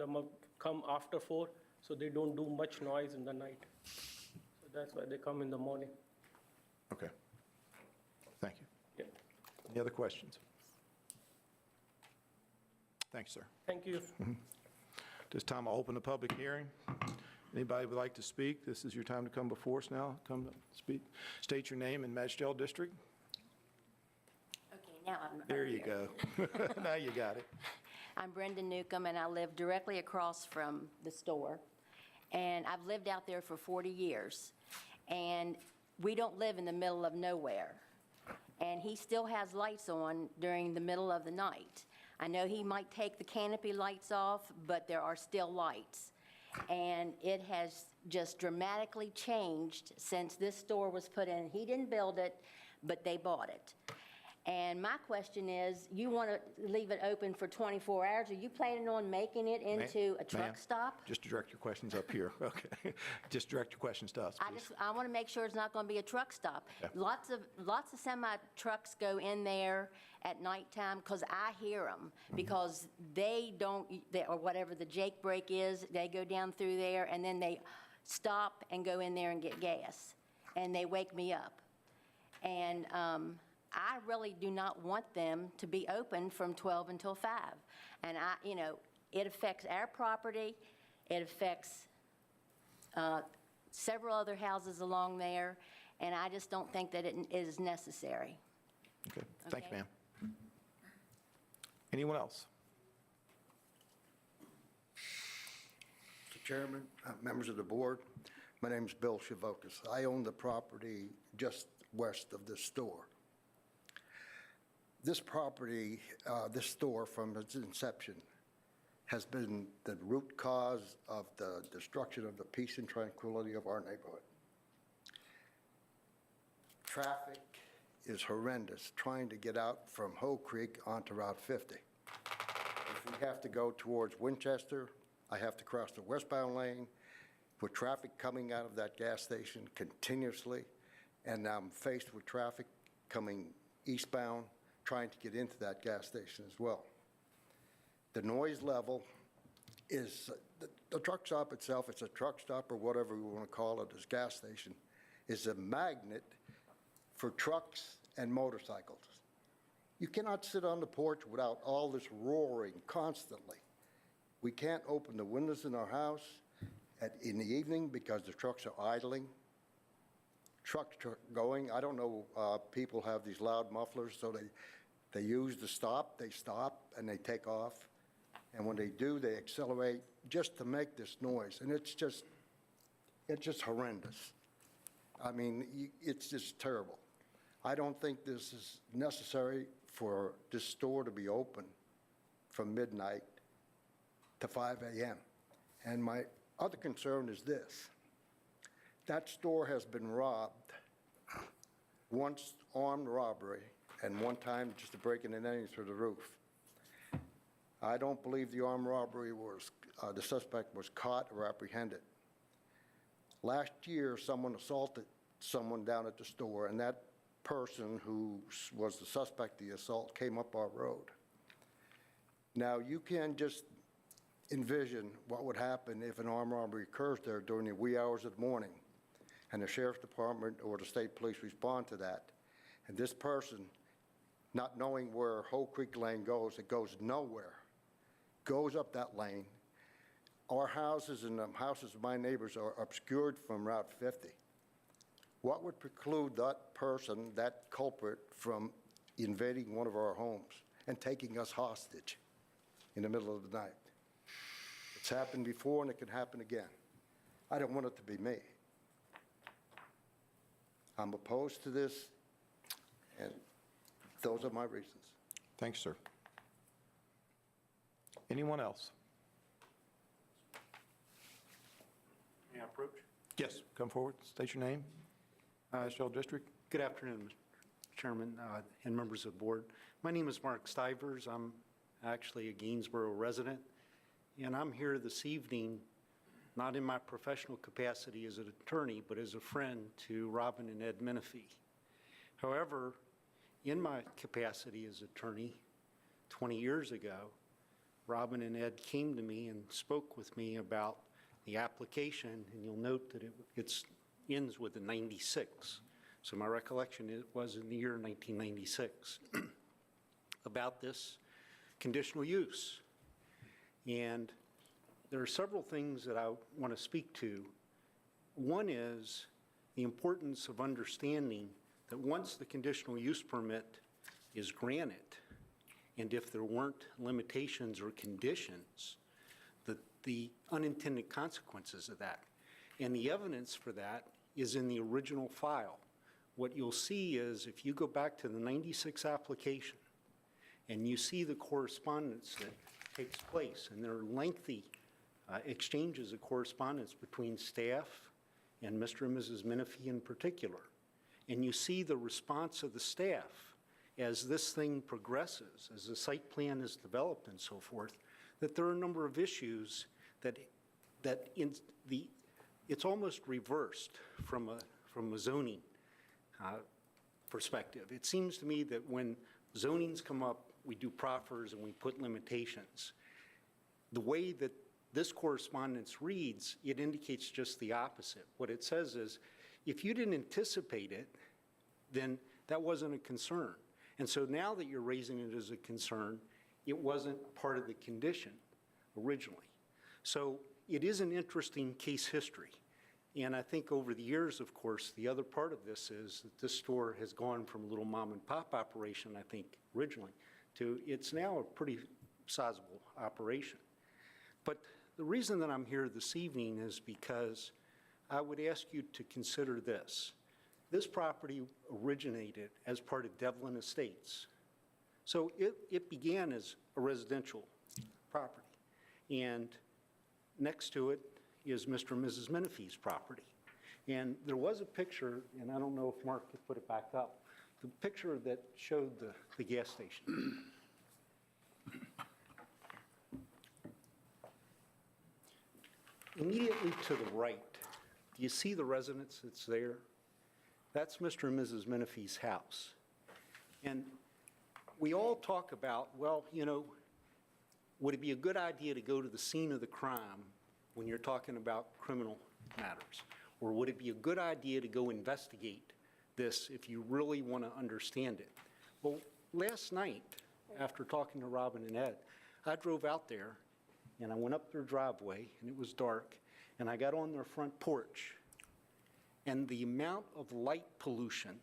come after 4, so they don't do much noise in the night. So that's why they come in the morning. Okay. Thank you. Yeah. Any other questions? Thanks, sir. Thank you. This time I'll open the public hearing. Anybody would like to speak, this is your time to come before us now. Come speak. State your name and Magistral District. Okay, now I'm. There you go. Now you got it. I'm Brenda Newcomb, and I live directly across from the store. And I've lived out there for 40 years. And we don't live in the middle of nowhere. And he still has lights on during the middle of the night. I know he might take the canopy lights off, but there are still lights. And it has just dramatically changed since this store was put in. He didn't build it, but they bought it. And my question is, you want to leave it open for 24 hours? Are you planning on making it into a truck Ma'am, stop? Just direct your questions up here, okay? Just direct your questions to us, please. I want to make sure it's not going to be a truck stop. Yeah. Lots of semi-trucks go in there at nighttime because I hear them, because or whatever the Jake break is, they go down through there and then they stop and go in there and get gas. And they wake me up. And I really do not want them to be open from 12 until 5. And it affects our property, it affects several other houses along there, and I just don't think that it is necessary. Okay, thank you, Okay. ma'am. Anyone else? Mr. Chairman, members of the board, my name is Bill Chavokas. I own the property just west of this store. This property, this store from its inception, has been the root cause of the destruction of the peace and tranquility of our neighborhood. Traffic is horrendous trying to get out from Hoe Creek onto Route 50. If we have to go towards Winchester, I have to cross the westbound lane with traffic coming out of that gas station continuously, and I'm faced with traffic coming eastbound, trying to get into that gas station as well. The noise level is, the truck stop itself, it's a truck stop or whatever we want to call it, this gas station, is a magnet for trucks and motorcycles. You cannot sit on the porch without all this roaring constantly. We can't open the windows in our house in the evening because the trucks are idling. Trucks are going, I don't know, people have these loud mufflers, so they use the stop, they stop, and they take off. And when they do, they accelerate just to make this noise. And it's just horrendous. I mean, it's just terrible. I don't think this is necessary for this store to be open from midnight to 5 a.m. And my other concern is this. That store has been robbed, once armed robbery, and one time just a breaking and entering through the roof. I don't believe the armed robbery was, the suspect was caught or apprehended. Last year, someone assaulted someone down at the store, and that person who was the suspect of the assault came up our road. Now, you can just envision what would happen if an armed robbery occurs there during the wee hours of the morning, and the sheriff's department or the state police respond to that. And this person, not knowing where Hoe Creek Lane goes, it goes nowhere, goes up that lane. Our houses and the houses of my neighbors are obscured from Route 50. What would preclude that person, that culprit, from invading one of our homes and taking us hostage in the middle of the night? It's happened before and it can happen again. I don't want it to be me. I'm opposed to this, and those are my reasons. Thanks, sir. Anyone else? May I approach? Yes, come forward, state your name, Shell District. Good afternoon, Mr. Chairman and members of the board. My name is Mark Stivers. I'm actually a Gainsboro resident, and I'm here this evening not in my professional capacity as an attorney, but as a friend to Robin and Ed Menifee. However, in my capacity as attorney 20 years ago, Robin and Ed came to me and spoke with me about the application, and you'll note that it ends with a 96. So my recollection was in the year 1996 about this conditional use. And there are several things that I want to speak to. One is the importance of understanding that once the conditional use permit is granted, and if there weren't limitations or conditions, the unintended consequences of that. And the evidence for that is in the original file. What you'll see is if you go back to the 96 application and you see the correspondence that takes place, and there are lengthy exchanges of correspondence between staff and Mr. and Mrs. Menifee in particular, and you see the response of the staff as this thing progresses, as the site plan is developed and so forth, that there are a number of issues that it's almost reversed from a zoning perspective. It seems to me that when zonings come up, we do proffers and we put limitations. The way that this correspondence reads, it indicates just the opposite. What it says is, if you didn't anticipate it, then that wasn't a concern. And so now that you're raising it as a concern, it wasn't part of the condition originally. So it is an interesting case history. And I think over the years, of course, the other part of this is that this store has gone from a little mom and pop operation, I think, originally, to it's now a pretty sizable operation. But the reason that I'm here this evening is because I would ask you to consider this. This property originated as part of Devlin Estates. So it began as a residential property. And next to it is Mr. and Mrs. Menifee's property. And there was a picture, and I don't know if Mark could put it back up, the picture that showed the gas station. Immediately to the right, do you see the residence that's there? That's Mr. and Mrs. Menifee's house. And we all talk about, well, you know, would it be a good idea to go to the scene of the crime when you're talking about criminal matters? Or would it be a good idea to go investigate this if you really want to understand it? Well, last night, after talking to Robin and Ed, I drove out there and I went up their driveway and it was dark, and I got on their front porch, and the amount of light pollution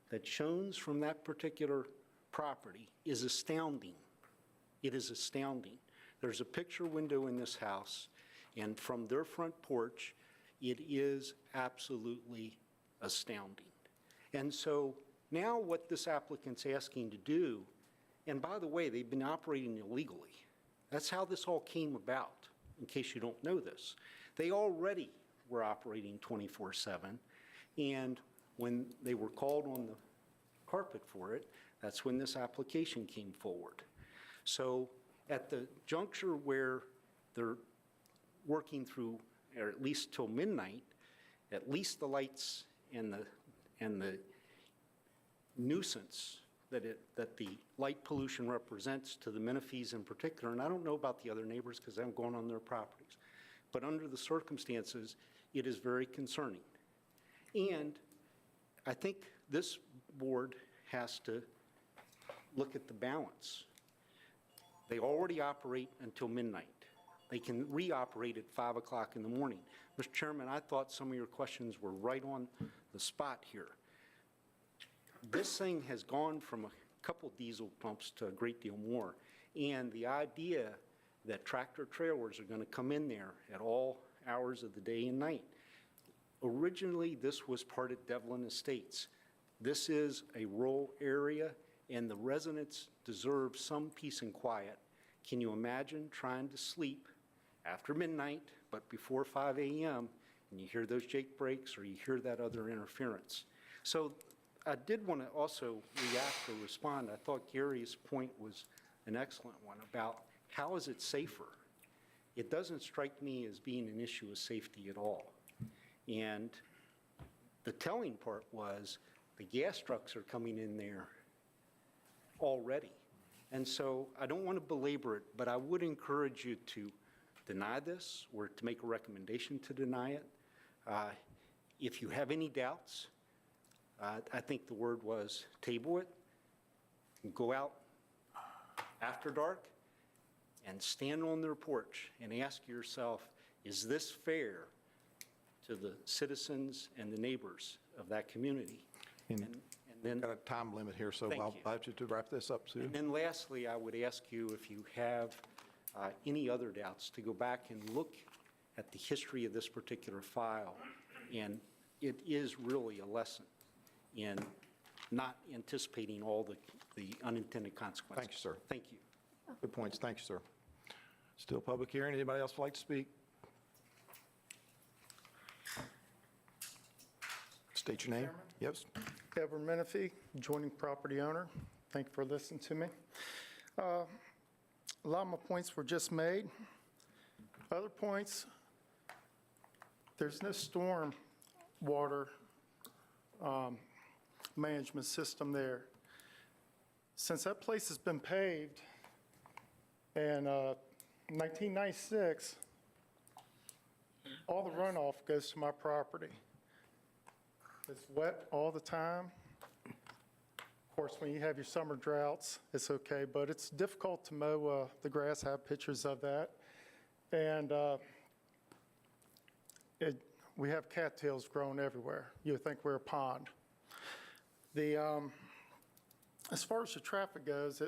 that shines from that particular property is astounding. It is astounding. There's a picture window in this house, and from their front porch, it is absolutely astounding. And so now what this applicant's asking to do, and by the way, they've been operating illegally. That's how this all came about, in case you don't know this. They already were operating 24/7, and when they were called on the carpet for it, that's when this application came forward. So at the juncture where they're working through, or at least till midnight, at least the lights and the nuisance that the light pollution represents to the Menifees in particular, and I don't know about the other neighbors because I haven't gone on their properties, but under the circumstances, it is very concerning. And I think this board has to look at the balance. They already operate until midnight. They can reoperate at 5 o'clock in the morning. Mr. Chairman, I thought some of your questions were right on the spot here. This thing has gone from a couple diesel pumps to a great deal more. And the idea that tractor trailers are going to come in there at all hours of the day and night. Originally, this was part of Devlin Estates. This is a rural area, and the residents deserve some peace and quiet. Can you imagine trying to sleep after midnight, but before 5 a.m., and you hear those Jake brakes or you hear that other interference? So I did want to also react or respond. I thought Gary's point was an excellent one about how is it safer? it doesn't strike me as being an issue of safety at all. And the telling part was the gas trucks are coming in there already. And so I don't want to belabor it, but I would encourage you to deny this or to make a recommendation to deny it. If you have any doubts, I think the word was table it, and go out after dark and stand on their porch and ask yourself, is this fair to the citizens and the neighbors of that community? And then, Got a time limit here, so Thank I'll you. ask you to wrap this up soon. and then lastly, I would ask you if you have any other doubts, to go back and look at the history of this particular file. And it is really a lesson in not anticipating all the unintended consequences. Thank you, sir. Thank you. Good points. Thank you, sir. Still public hearing. Anybody else would like to speak? State your name. Yes. Edward Menifee, adjoining property owner. Thank you for listening to me. A lot of my points were just made. Other points, there's no storm water management system there. Since that place has been paved in 1996, all the runoff goes to my property. It's wet all the time. Of course, when you have your summer droughts, it's okay, but it's difficult to mow the grass. I have pictures of that. And we have cattails growing everywhere. You would think we're a pond. As far as the traffic goes,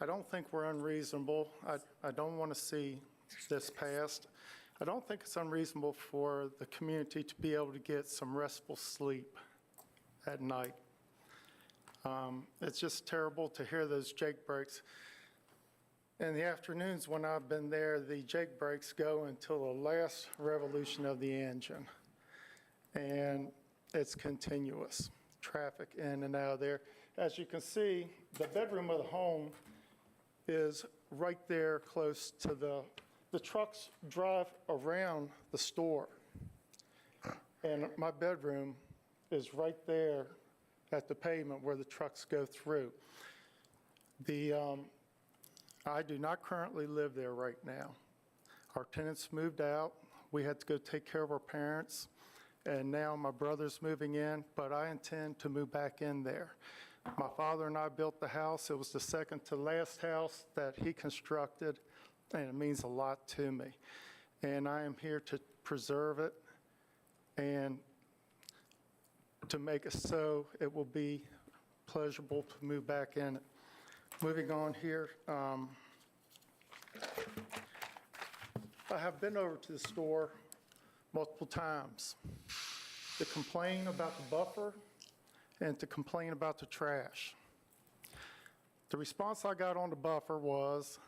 I don't think we're unreasonable. I don't want to see this passed. I don't think it's unreasonable for the community to be able to get some restful sleep at night. It's just terrible to hear those Jake brakes. In the afternoons when I've been there, the Jake brakes go until the last revolution of the engine. And it's continuous traffic in and out of there. As you can see, the bedroom of the home is right there close to the trucks drive around the store. And my bedroom is right there at the pavement where the trucks go through. I do not currently live there right now. Our tenants moved out. We had to go take care of our parents. And now my brother's moving in, but I intend to move back in there. My father and I built the house. It was the second to last house that he constructed, and it means a lot to me. And I am here to preserve it and to make it so it will be pleasurable to move back in it. Moving on here, I have been over to the store multiple times to complain about the buffer and to complain about the trash. The response I got on the buffer was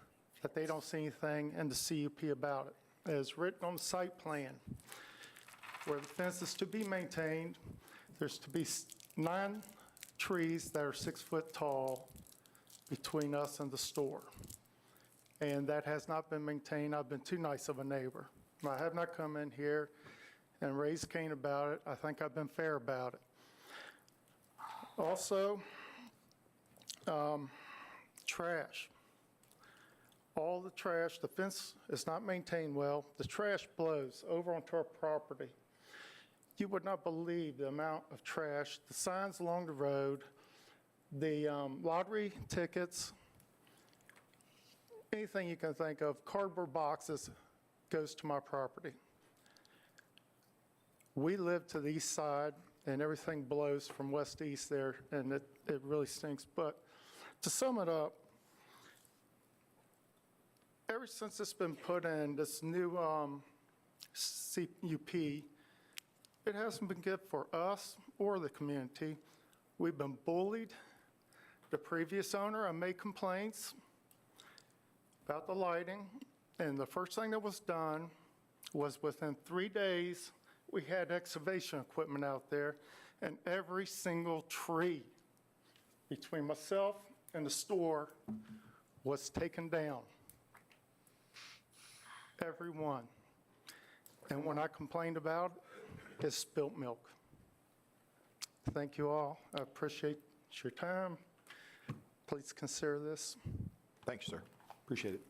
that they don't see anything in the CUP about it. It is written on the site plan where the fence is to be maintained. There's to be 9 trees that are 6 foot tall between us and the store. And that has not been maintained. I've been too nice of a neighbor. I have not come in here and raised Cain about it. I think I've been fair about it. Also, trash. All the trash, the fence is not maintained well. The trash blows over onto our property. You would not believe the amount of trash, the signs along the road, the lottery tickets, anything you can think of, cardboard boxes goes to my property. We live to the east side, and everything blows from west to east there, and it really stinks. But to sum it up, ever since it's been put in, this new CUP, it hasn't been good for us or the community. We've been bullied. The previous owner, I made complaints about the lighting, and the first thing that was done was within 3 days, we had excavation equipment out there, and every single tree between myself and the store was taken down. every one. And when I complained about it, it's spilt milk. Thank you all. I appreciate your time. Please consider this. Thank you, sir. Appreciate it.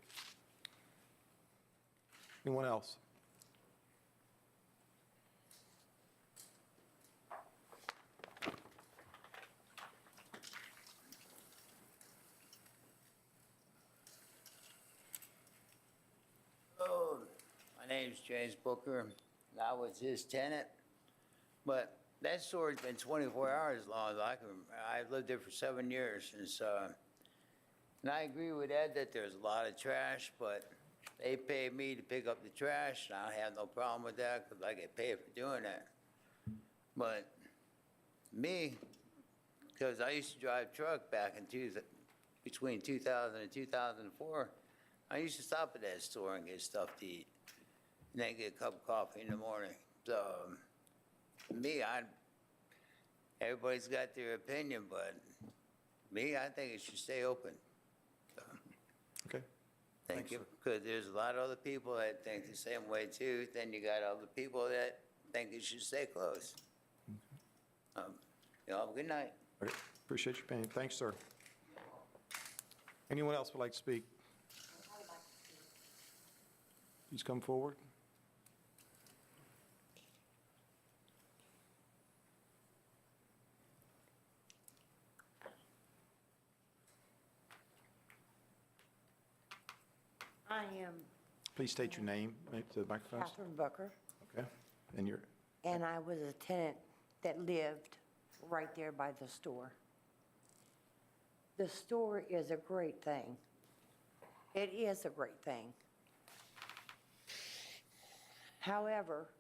Anyone else? Oh, my name's James Booker. and I was his tenant, but that store's been 24 hours as long as I can remember. I've lived there for 7 years, and I agree with Ed that there's a lot of trash, but they pay me to pick up the trash, and I have no problem with that because I get paid for doing that. But me, because I used to drive truck back between 2000 and 2004, I used to stop at that store and get stuff to eat, and then get a cup of coffee in the morning. So, me, everybody's got their opinion, but me, I think it should stay open. So, Okay. thank you, because there's a lot of other people that think the same way too. Then you got other people that think it should stay closed. Have a good night. Okay. Appreciate your opinion. Thanks, sir. Anyone else would like to speak? Please come forward. I am Please state your name, make the microphone. Catherine Booker, Okay. And your, and I was a tenant that lived right there by the store. The store is a great thing. It is a great thing. However,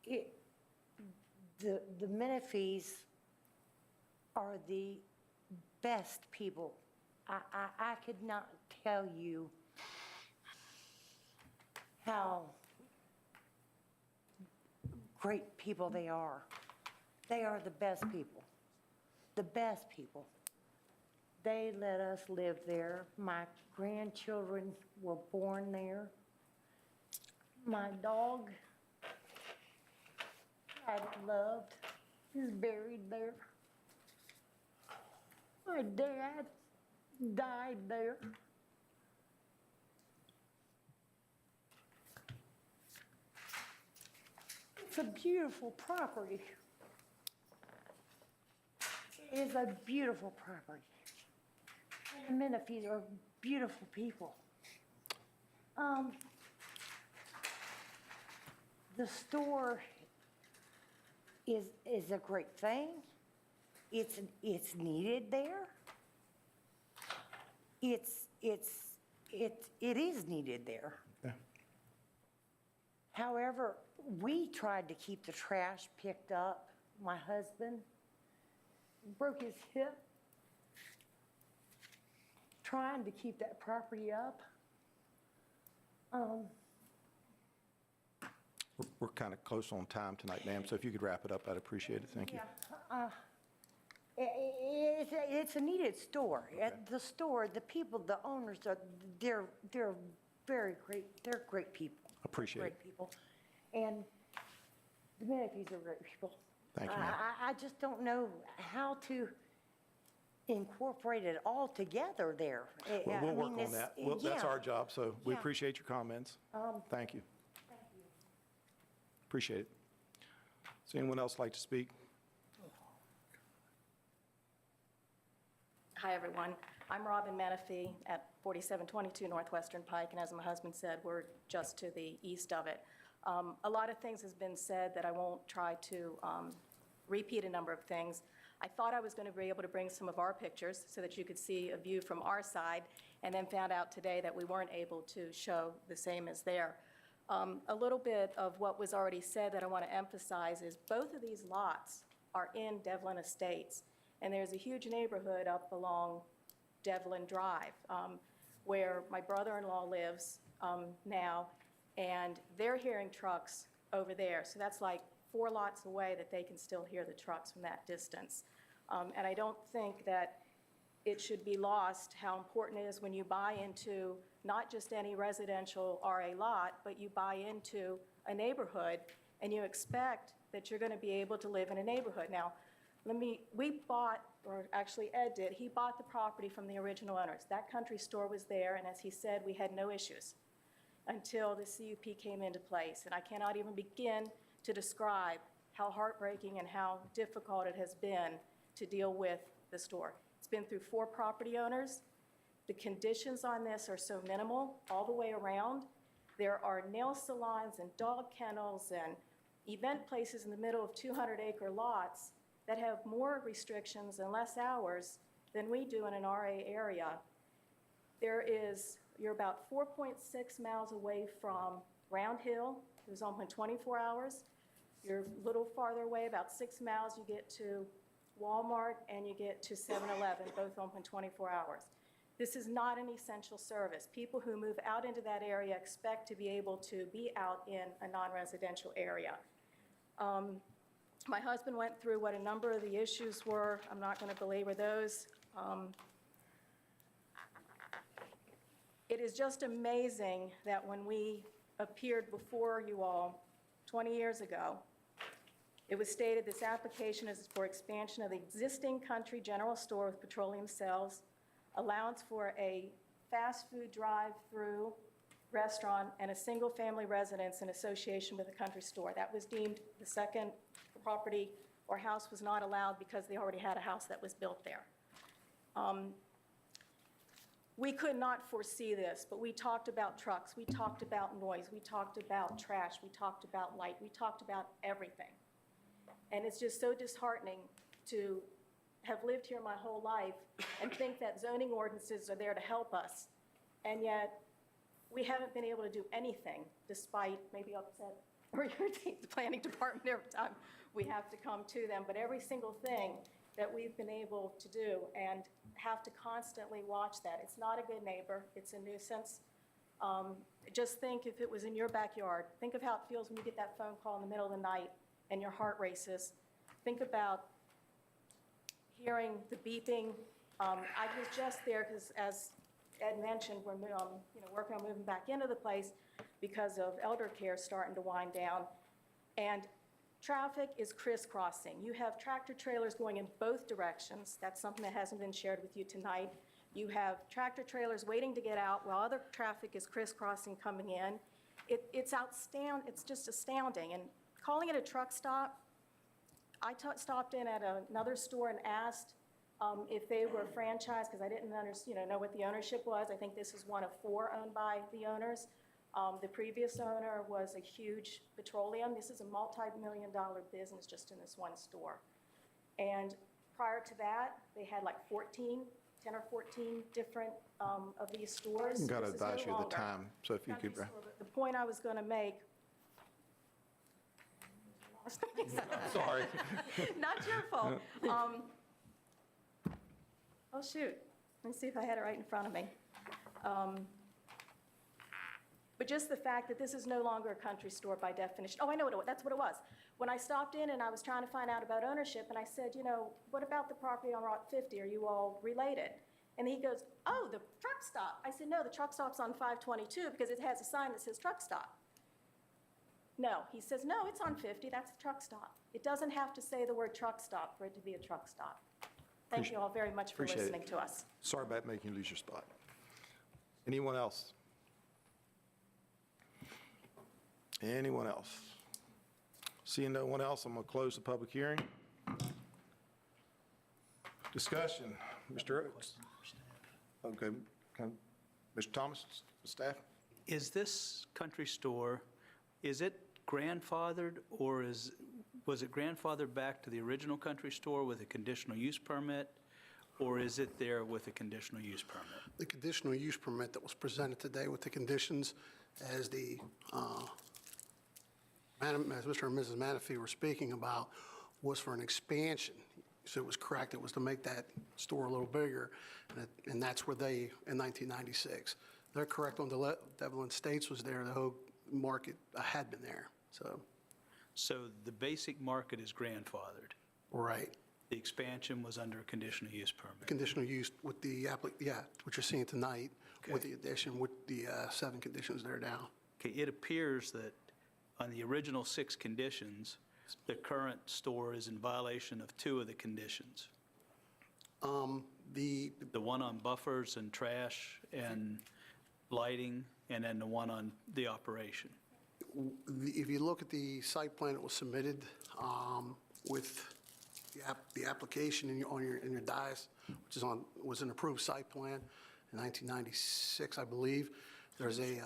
the Menifees are the best people. I could not tell you how great people they are. They are the best people, the best people. They let us live there. My grandchildren were born there. My dog I loved is buried there. My dad died there. It's a beautiful property. It is a beautiful property. The Menifees are beautiful people. The store is a great thing. It's needed there. It is needed there. Yeah. However, we tried to keep the trash picked up. My husband broke his hip trying to keep that property up. we're kind of close on time tonight, ma'am, so if you could wrap it up, I'd appreciate it. Thank you. Yeah, it's a needed store. At the store, the people, the owners, they're very great. They're great people. Appreciate it. Great people. And the Menifees are great people. Thank you, ma'am. I just don't know how to incorporate it all together there. We'll work on that. That's our job, so we Yeah. appreciate your comments. Thank you. Appreciate it. Does anyone else like to speak? Hi, everyone. I'm Robin Menifee at 4722 Northwestern Pike, and as my husband said, we're just to the east of it. A lot of things has been said that I won't try to repeat a number of things. I thought I was going to be able to bring some of our pictures so that you could see a view from our side, and then found out today that we weren't able to show the same as there. A little bit of what was already said that I want to emphasize is both of these lots are in Devlin Estates, and there's a huge neighborhood up along Devlin Drive where my brother-in-law lives now, and they're hearing trucks over there. So that's like 4 lots away that they can still hear the trucks from that distance. And I don't think that it should be lost how important it is when you buy into not just any residential RA lot, but you buy into a neighborhood and you expect that you're going to be able to live in a neighborhood. Now, we bought, or actually Ed did, he bought the property from the original owners. That country store was there, and as he said, we had no issues until the CUP came into place. And I cannot even begin to describe how heartbreaking and how difficult it has been to deal with the store. It's been through 4 property owners. The conditions on this are so minimal all the way around. There are nail salons and dog kennels and event places in the middle of 200-acre lots that have more restrictions and less hours than we do in an RA area. You're about 4.6 miles away from Round Hill, it was open 24 hours. You're a little farther away, about 6 miles, you get to Walmart and you get to 7-Eleven, both open 24 hours. This is not an essential service. People who move out into that area expect to be able to be out in a non-residential area. My husband went through what a number of the issues were. I'm not going to belabor those. It is just amazing that when we appeared before you all 20 years ago, it was stated this application is for expansion of the existing country general store with petroleum sales, allowance for a fast food drive-through restaurant, and a single-family residence in association with a country store. That was deemed the second property or house was not allowed because they already had a house that was built there. We could not foresee this, but we talked about trucks, we talked about noise, we talked about trash, we talked about light, we talked about everything. And it's just so disheartening to have lived here my whole life and think that zoning ordinances are there to help us, and yet we haven't been able to do anything despite maybe upset or irritate the planning department every time we have to come to them, but every single thing that we've been able to do and have to constantly watch that. It's not a good neighbor, it's a nuisance. Just think if it was in your backyard. Think of how it feels when you get that phone call in the middle of the night and your heart races. Think about hearing the beeping. I was just there because, as Ed mentioned, we're working on moving back into the place because of elder care starting to wind down. And traffic is crisscrossing. You have tractor trailers going in both directions. That's something that hasn't been shared with you tonight. You have tractor trailers waiting to get out while other traffic is crisscrossing coming in. It's just astounding. And calling it a truck stop, I stopped in at another store and asked if they were franchised, because I didn't know what the ownership was. I think this is one of 4 owned by the owners. The previous owner was a huge petroleum. This is a multi-million-dollar business just in this one store. And prior to that, they had like 10 or 14 different of these stores. I've got to This is no advise you of the longer time, so if you could. country store. The point I was going to make. Sorry. Not your fault. Oh, shoot. Let me see if I had it right in front of me. But just the fact that this is no longer a country store by definition. Oh, I know that's what it was. When I stopped in and I was trying to find out about ownership, and I said, what about the property on Route 50? Are you all related? And he goes, oh, the truck stop. I said, no, the truck stop's on 522 because it has a sign that says truck stop. No, he says, no, it's on 50, that's the truck stop. It doesn't have to say the word truck stop for it to be a truck stop. Thank you all very much for Appreciate it. listening to us. Sorry about making you lose your spot. Anyone else? Anyone else? Seeing no one else, I'm going to close the public hearing. Discussion. Mr. Oates? Okay. Mr. Thomas, staff? Is this country store, is it grandfathered, or was it grandfathered back to the original country store with a conditional use permit, or is it there with a conditional use permit? The conditional use permit that was presented today with the conditions as as Mr. and Mrs. Menifee were speaking about, was for an expansion. So it was correct, it was to make that store a little bigger, and that's where they, in 1996. They're correct on the Devlin Estates was there, the whole market had been there, so. So the basic market is grandfathered. Right. The expansion was under a conditional use permit. Conditional use with the, what you're seeing tonight, with the addition, with the 7 conditions there now. Okay, it appears that on the original 6 conditions, the current store is in violation of 2 of the conditions. The one on buffers and trash and lighting, and then the one on the operation. If you look at the site plan that was submitted with the application in your dais, which was an approved site plan in 1996, I believe, there's a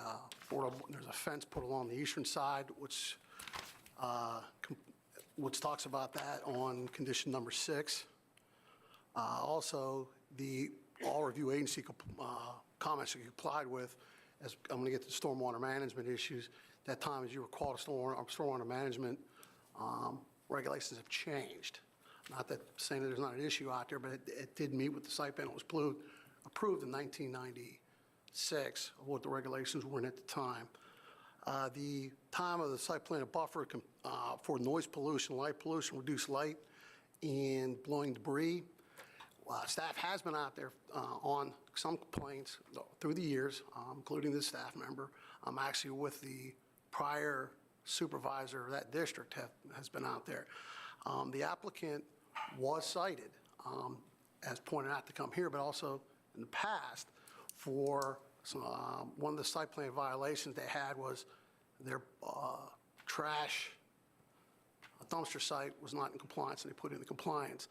fence put along the eastern side, which talks about that on condition number 6. Also, all review agency comments that you complied with, as I'm going to get to the stormwater management issues, that time as you recall, the stormwater management regulations have changed. Not that saying that there's not an issue out there, but it did meet with the site plan that was approved in 1996 of what the regulations were in at the time. The time of the site plan of buffer for noise pollution, light pollution, reduced light, and blowing debris. Staff has been out there on some complaints through the years, including this staff member. I'm actually with the prior supervisor of that district has been out there. The applicant was cited, as pointed out to come here, but also in the past for some, one of the site plan violations they had was their trash dumpster site was not in compliance, and they put it in compliance.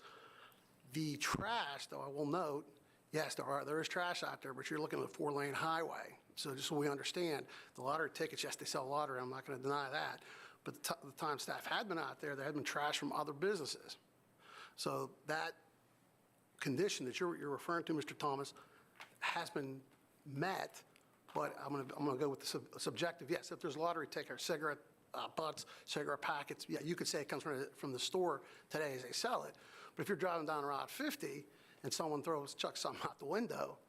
The trash, though, I will note, yes, there is trash out there, but you're looking at a 4-lane highway. So just so we understand, the lottery tickets, yes, they sell lottery, I'm not going to deny that. But the time staff had been out there had been trash from other businesses. So that condition that you're referring to, Mr. Thomas, has been met, but I'm going to go with the subjective. Yes, if there's a lottery ticket, cigarette butts, cigarette packets, yeah, you could say it comes from the store today as they sell it. But if you're driving down Route 50 and someone chucks something out the window,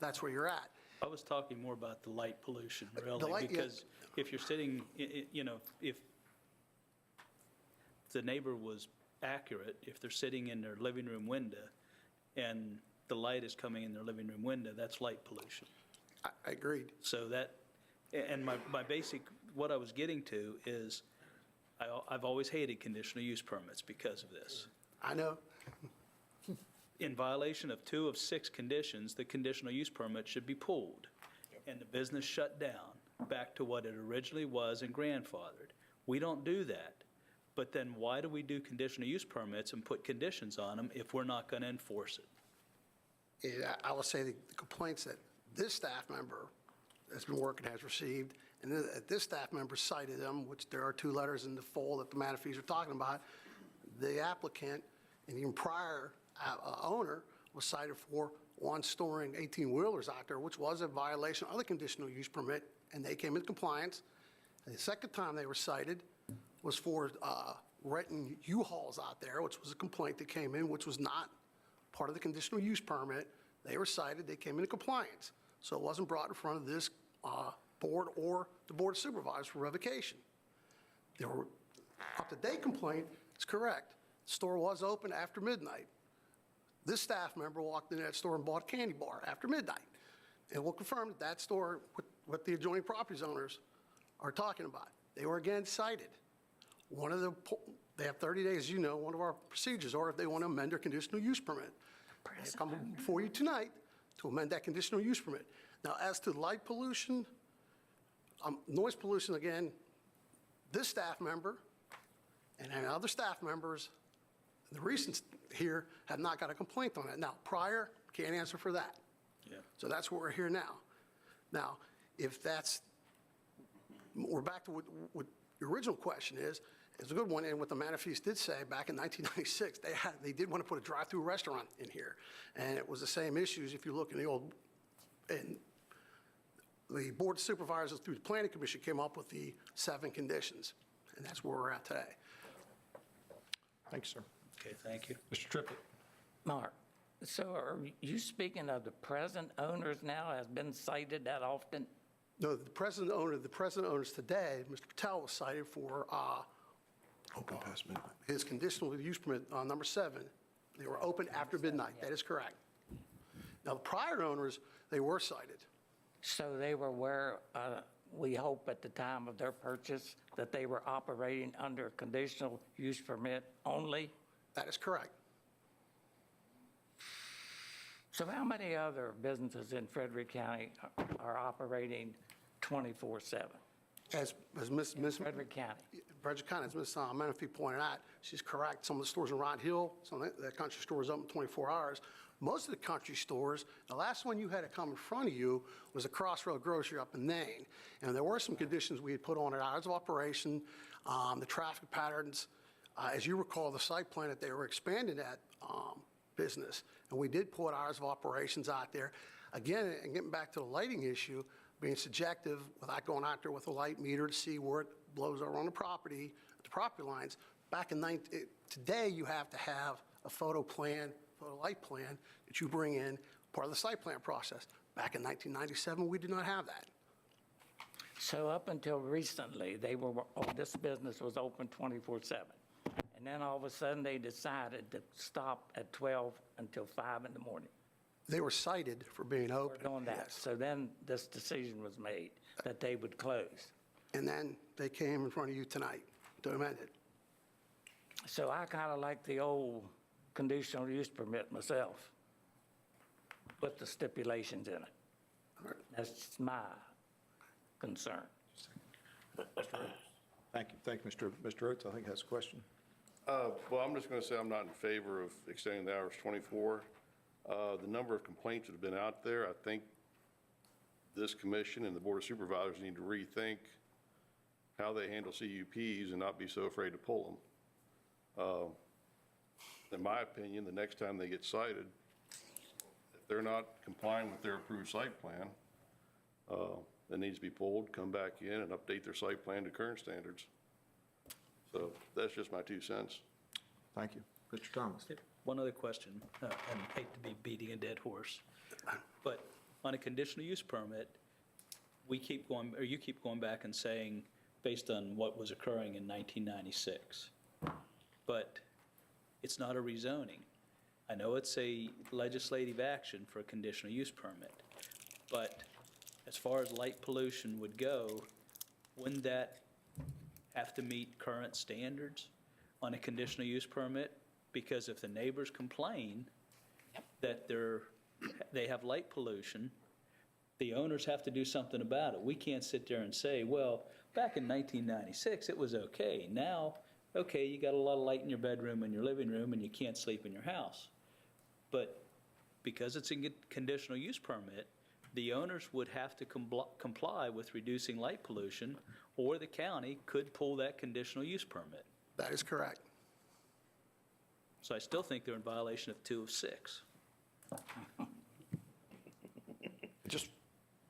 that's where you're at. I was talking more about the light pollution, really, because if you're sitting, if the neighbor was accurate, if they're sitting in their living room window and the light is coming in their living room window, that's light pollution. I agreed. So that, and my basic, what I was getting to is I've always hated conditional use permits because of this. I know. In violation of 2 of 6 conditions, the conditional use permit should be pulled and the business shut down back to what it originally was and grandfathered. We don't do that. But then why do we do conditional use permits and put conditions on them if we're not going to enforce it? I will say the complaints that this staff member has been working has received, and this staff member cited them, which there are 2 letters in the fold that the Manafees are talking about. The applicant and even prior owner was cited for storing 18-wheelers out there, which was a violation of the conditional use permit, and they came into compliance. And the second time they were cited was for renting U-Hauls out there, which was a complaint that came in, which was not part of the conditional use permit. They were cited, they came into compliance. So it wasn't brought in front of this board or the board of supervisors for revocation. There were up-to-date complaint, it's correct. The store was open after midnight. This staff member walked into that store and bought a candy bar after midnight. And we'll confirm that store, what the adjoining properties owners are talking about. They were again cited. They have 30 days, one of our procedures, or if they want to amend their conditional use permit. They come before you tonight to amend that conditional use permit. Now, as to light pollution, noise pollution, again, this staff member and other staff members, the recent here, have not got a complaint on it. Now, prior, can't answer for that. Yeah. So that's where we're here now. Now, if we're back to what your original question is, it's a good one, and what the Manafees did say back in 1996, they did want to put a drive-through restaurant in here, and it was the same issues if you look in the old, and the board of supervisors through the planning commission came up with the 7 conditions, and that's where we're at today. Thank you, sir. Okay, thank you. Mr. Triplett. Mark, so are you speaking of the present owners now has been cited that often? No, the present owners today, Mr. Patel was cited for Open past midnight. his conditional use permit, number 7, They were open after midnight. That is correct. Now, the prior owners, they were cited. So they were aware, we hope at the time of their purchase, that they were operating under a conditional use permit only? That is correct. So how many other businesses in Frederick County are operating 24/7? As Ms. Frederick County. Frederick County, as Ms. Menifee pointed out, she's correct. Some of the stores in Rod Hill, some of the country stores open 24 hours. Most of the country stores, the last one you had to come in front of you was a Crossroad Grocery up in Nain. And there were some conditions we had put on it, hours of operation, the traffic patterns. As you recall, the site plan that they were expanding that business, and we did put hours of operations out there. Again, and getting back to the lighting issue, being subjective without going out there with a light meter to see where it blows over on the property lines. Today, you have to have a photo light plan that you bring in, part of the site plan process. Back in 1997, we did not have that. So up until recently, this business was open 24/7. And then all of a sudden, they decided to stop at 12 until 5 in the morning. They were cited for being open. We're doing that. Yes. So then this decision was made that they would close. And then they came in front of you tonight to amend it. So I kind of like the old conditional use permit myself, with the stipulations in it. That's my concern. Thank you. Thank you, Mr. Oates. I think that's a question. Well, I'm just going to say I'm not in favor of extending the hours 24. The number of complaints that have been out there, I think this commission and the Board of Supervisors need to rethink how they handle CUPs and not be so afraid to pull them. In my opinion, the next time they get cited, if they're not complying with their approved site plan, it needs to be pulled, come back in and update their site plan to current standards. So that's just my 2 cents. Thank you. Mr. Thomas. One other question, and I hate to be beating a dead horse, but on a conditional use permit, you keep going back and saying, based on what was occurring in 1996, but it's not a rezoning. I know it's a legislative action for a conditional use permit, but as far as light pollution would go, wouldn't that have to meet current standards on a conditional use permit? Because if the neighbors complain that they have light pollution, the owners have to do something about it. We can't sit there and say, well, back in 1996, it was okay. Now, okay, you got a lot of light in your bedroom and your living room and you can't sleep in your house. But because it's a conditional use permit, the owners would have to comply with reducing light pollution, or the county could pull that conditional use permit. That is correct. So I still think they're in violation of 2 of 6. Just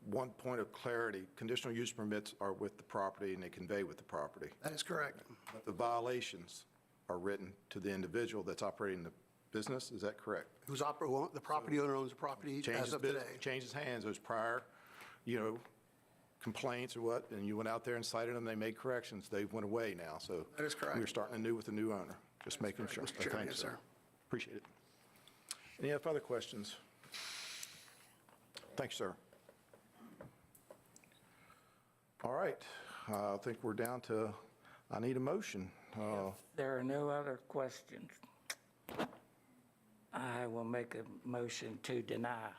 one point of clarity, conditional use permits are with the property and they convey with the property. That is correct. But the violations are written to the individual that's operating the business, is that correct? The property owner owns the property as of today. Changes hands, those prior, complaints or what, and you went out there and cited them, they made corrections, they went away now, so. That is correct. We're starting anew with the new owner, just making sure. Mr. Chairman, Thanks, yes, sir. Appreciate it. Any further questions? Thanks, sir. All right, I think we're down to, I need a motion. There are no other questions. I will make a motion to deny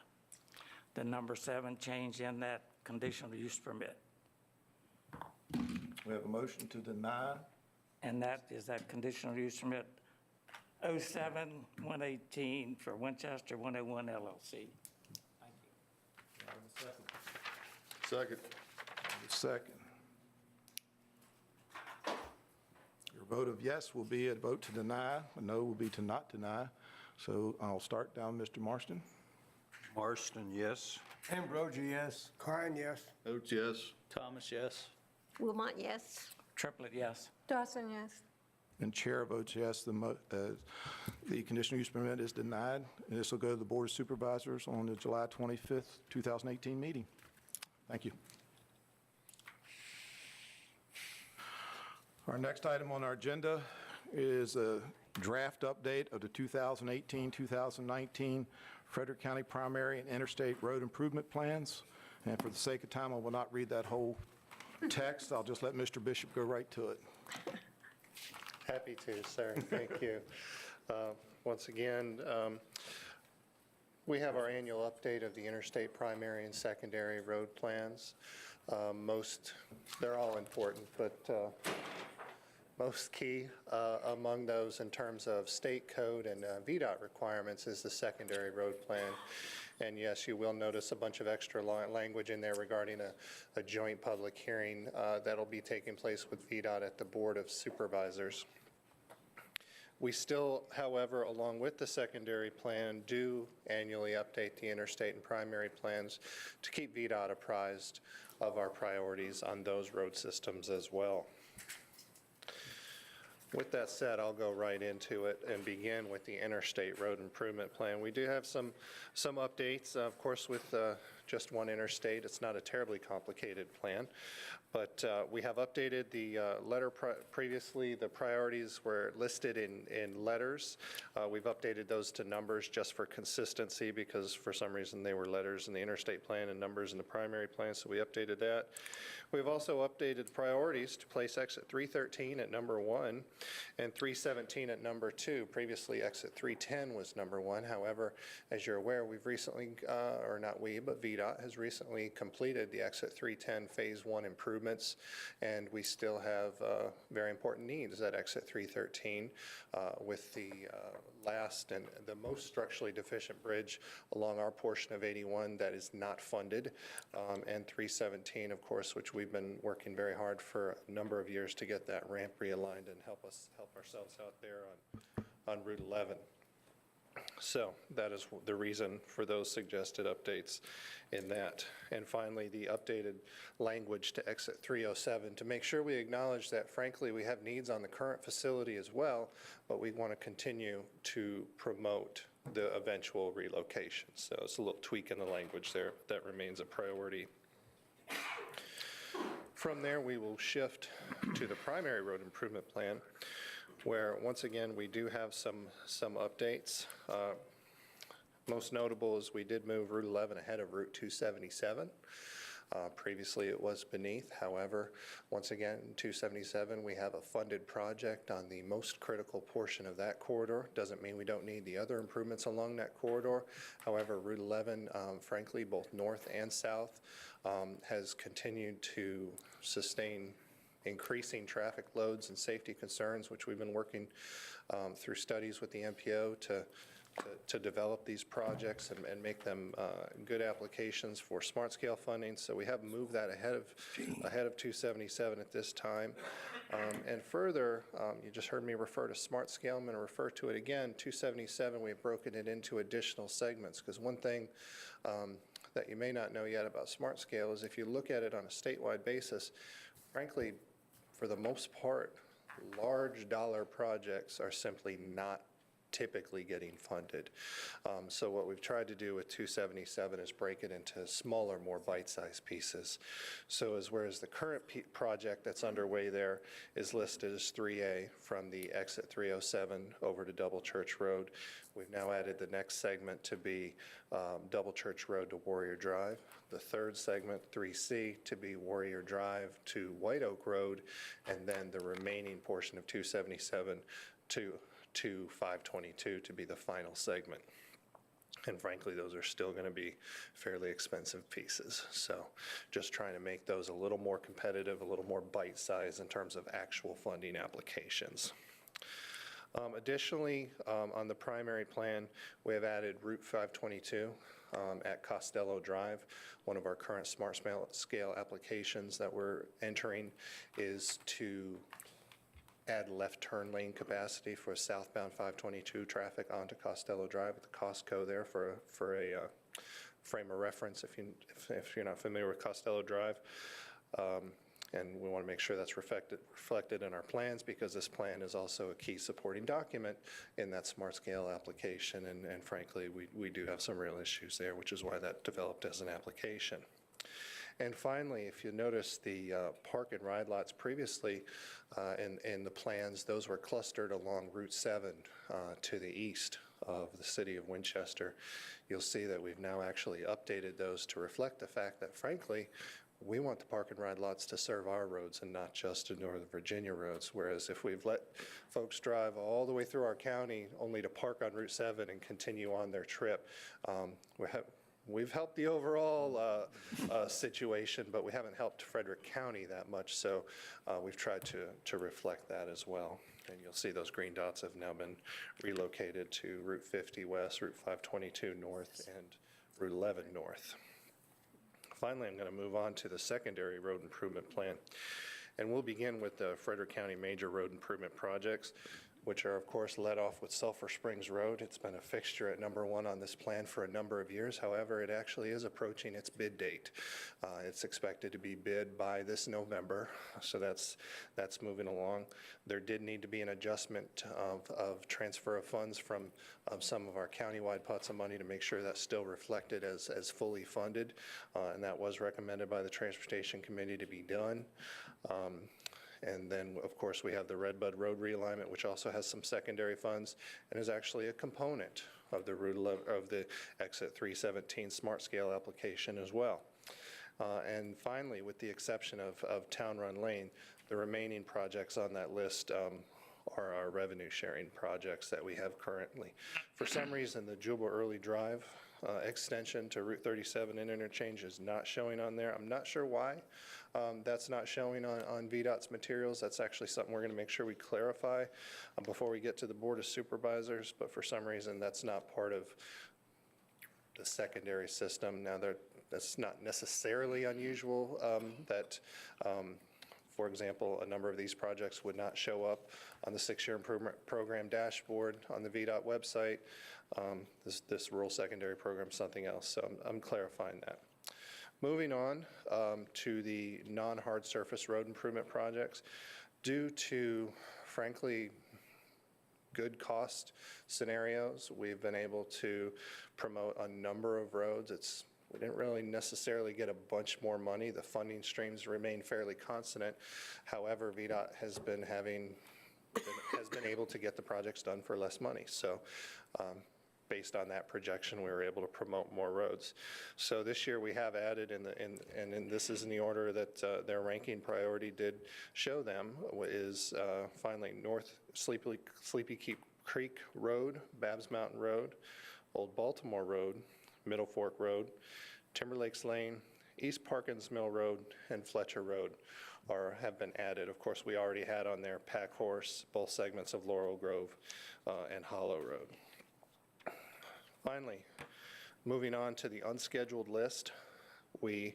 the number 7 change in that conditional use permit. We have a motion to deny. And that is that conditional use permit 07-118 for Winchester 101 LLC. Second. Second. Your vote of yes will be a vote to deny, a no will be to not deny. So I'll start down Mr. Marston. Marston, yes. Ambrogi, yes. Klein, yes. Oates, yes. Thomas, yes. Wilmot, yes. Triplett, yes. Dawson, yes. And chair votes yes, the conditional use permit is denied. And this will go to the Board of Supervisors on the July 25th, 2018 meeting. Thank you. Our next item on our agenda is draft update of the 2018-2019 Frederick County primary and interstate road improvement plans. And for the sake of time, I will not read that whole text. I'll just let Mr. Bishop go right to it. Happy to, sir. Thank you. Once again, we have our annual update of the interstate primary and secondary road plans. They're all important, but most key among those in terms of state code and VDOT requirements is the secondary road plan. And yes, you will notice a bunch of extra language in there regarding a joint public hearing that'll be taking place with VDOT at the Board of Supervisors. We still, however, along with the secondary plan, do annually update the interstate and primary plans to keep VDOT apprised of our priorities on those road systems as well. With that said, I'll go right into it and begin with the interstate road improvement plan. We do have some updates, of course, with just one interstate. It's not a terribly complicated plan, but we have updated the letter. Previously, the priorities were listed in letters. We've updated those to numbers just for consistency, because for some reason they were letters in the interstate plan and numbers in the primary plan, so we updated that. We've also updated priorities to place exit 313 at number 1 and 317 at number 2. Previously, exit 310 was number 1. However, as you're aware, we've recently, or not we, but VDOT has recently completed the exit 310 phase 1 improvements, and we still have very important needs at exit 313 with the last and the most structurally deficient bridge along our portion of 81 that is not funded, and 317, of course, which we've been working very hard for a number of years to get that ramp realigned and help ourselves out there on Route 11. So that is the reason for those suggested updates in that. And finally, the updated language to exit 307 to make sure we acknowledge that, frankly, we have needs on the current facility as well, but we want to continue to promote the eventual relocation. So it's a little tweak in the language there. That remains a priority. From there, we will shift to the primary road improvement plan, where once again we do have some updates. Most notable is we did move Route 11 ahead of Route 277. Previously it was beneath. However, once again, 277, we have a funded project on the most critical portion of that corridor. Doesn't mean we don't need the other improvements along that corridor. However, Route 11, frankly, both north and south, has continued to sustain increasing traffic loads and safety concerns, which we've been working through studies with the MPO to develop these projects and make them good applications for smart scale funding. So we have moved that ahead of 277 at this time. And further, you just heard me refer to smart scale. I'm going to refer to it again. 277, we've broken it into additional segments, because one thing that you may not know yet about smart scale is if you look at it on a statewide basis, frankly, for the most part, large dollar projects are simply not typically getting funded. So what we've tried to do with 277 is break it into smaller, more bite-sized pieces. So whereas the current project that's underway there is listed as 3A from the exit 307 over to Double Church Road, we've now added the next segment to be Double Church Road to Warrior Drive, the third segment, 3C, to be Warrior Drive to White Oak Road, and then the remaining portion of 277 to 522 to be the final segment. And frankly, those are still going to be fairly expensive pieces. So just trying to make those a little more competitive, a little more bite-sized in terms of actual funding applications. Additionally, on the primary plan, we have added Route 522 at Costello Drive. One of our current smart scale applications that we're entering is to add left turn lane capacity for southbound 522 traffic onto Costello Drive with the Costco there for a frame of reference if you're not familiar with Costello Drive. And we want to make sure that's reflected in our plans, because this plan is also a key supporting document in that smart scale application. And frankly, we do have some real issues there, which is why that developed as an application. And finally, if you notice the park and ride lots previously in the plans, those were clustered along Route 7 to the east of the city of Winchester. You'll see that we've now actually updated those to reflect the fact that, frankly, we want the park and ride lots to serve our roads and not just the Northern Virginia roads, whereas if we've let folks drive all the way through our county only to park on Route 7 and continue on their trip, we've helped the overall situation, but we haven't helped Frederick County that much, so we've tried to reflect that as well. And you'll see those green dots have now been relocated to Route 50 West, Route 522 North, and Route 11 North. Finally, I'm going to move on to the secondary road improvement plan. And we'll begin with the Frederick County major road improvement projects, which are, of course, led off with Sulphur Springs Road. It's been a fixture at #1 on this plan for a number of years. However, it actually is approaching its bid date. It's expected to be bid by this November, so that's moving along. There did need to be an adjustment of transfer of funds from some of our countywide pots of money to make sure that's still reflected as fully funded, and that was recommended by the Transportation Committee to be done. And then, of course, we have the Redbud Road realignment, which also has some secondary funds and is actually a component of the Exit 317 Smart Scale application as well. And finally, with the exception of Town Run Lane, the remaining projects on that list are our revenue sharing projects that we have currently. For some reason, the Jubal Early Drive extension to Route 37 and interchange is not showing on there. I'm not sure why that's not showing on VDOT's materials. That's actually something we're going to make sure we clarify before we get to the Board of Supervisors, but for some reason that's not part of the secondary system. Now, that's not necessarily unusual that for example, a number of these projects would not show up on the 6-year improvement program dashboard on the VDOT website. This rural secondary program is something else, so I'm clarifying that. Moving on to the non-hard surface road improvement projects. Due to, frankly, good cost scenarios, we've been able to promote a number of roads. We didn't really necessarily get a bunch more money. The funding streams remain fairly constant. However, VDOT has been able to get the projects done for less money. So based on that projection, we were able to promote more roads. So this year we have added, and this is in the order that their ranking priority did show them, is finally North Sleepy Creek Road, Babs Mountain Road, Old Baltimore Road, Middle Fork Road, Timber Lakes Lane, East Parkins Mill Road, and Fletcher Road have been added. Of course, we already had on there Pack Horse, both segments of Laurel Grove and Hollow Road. Finally, moving on to the unscheduled list, we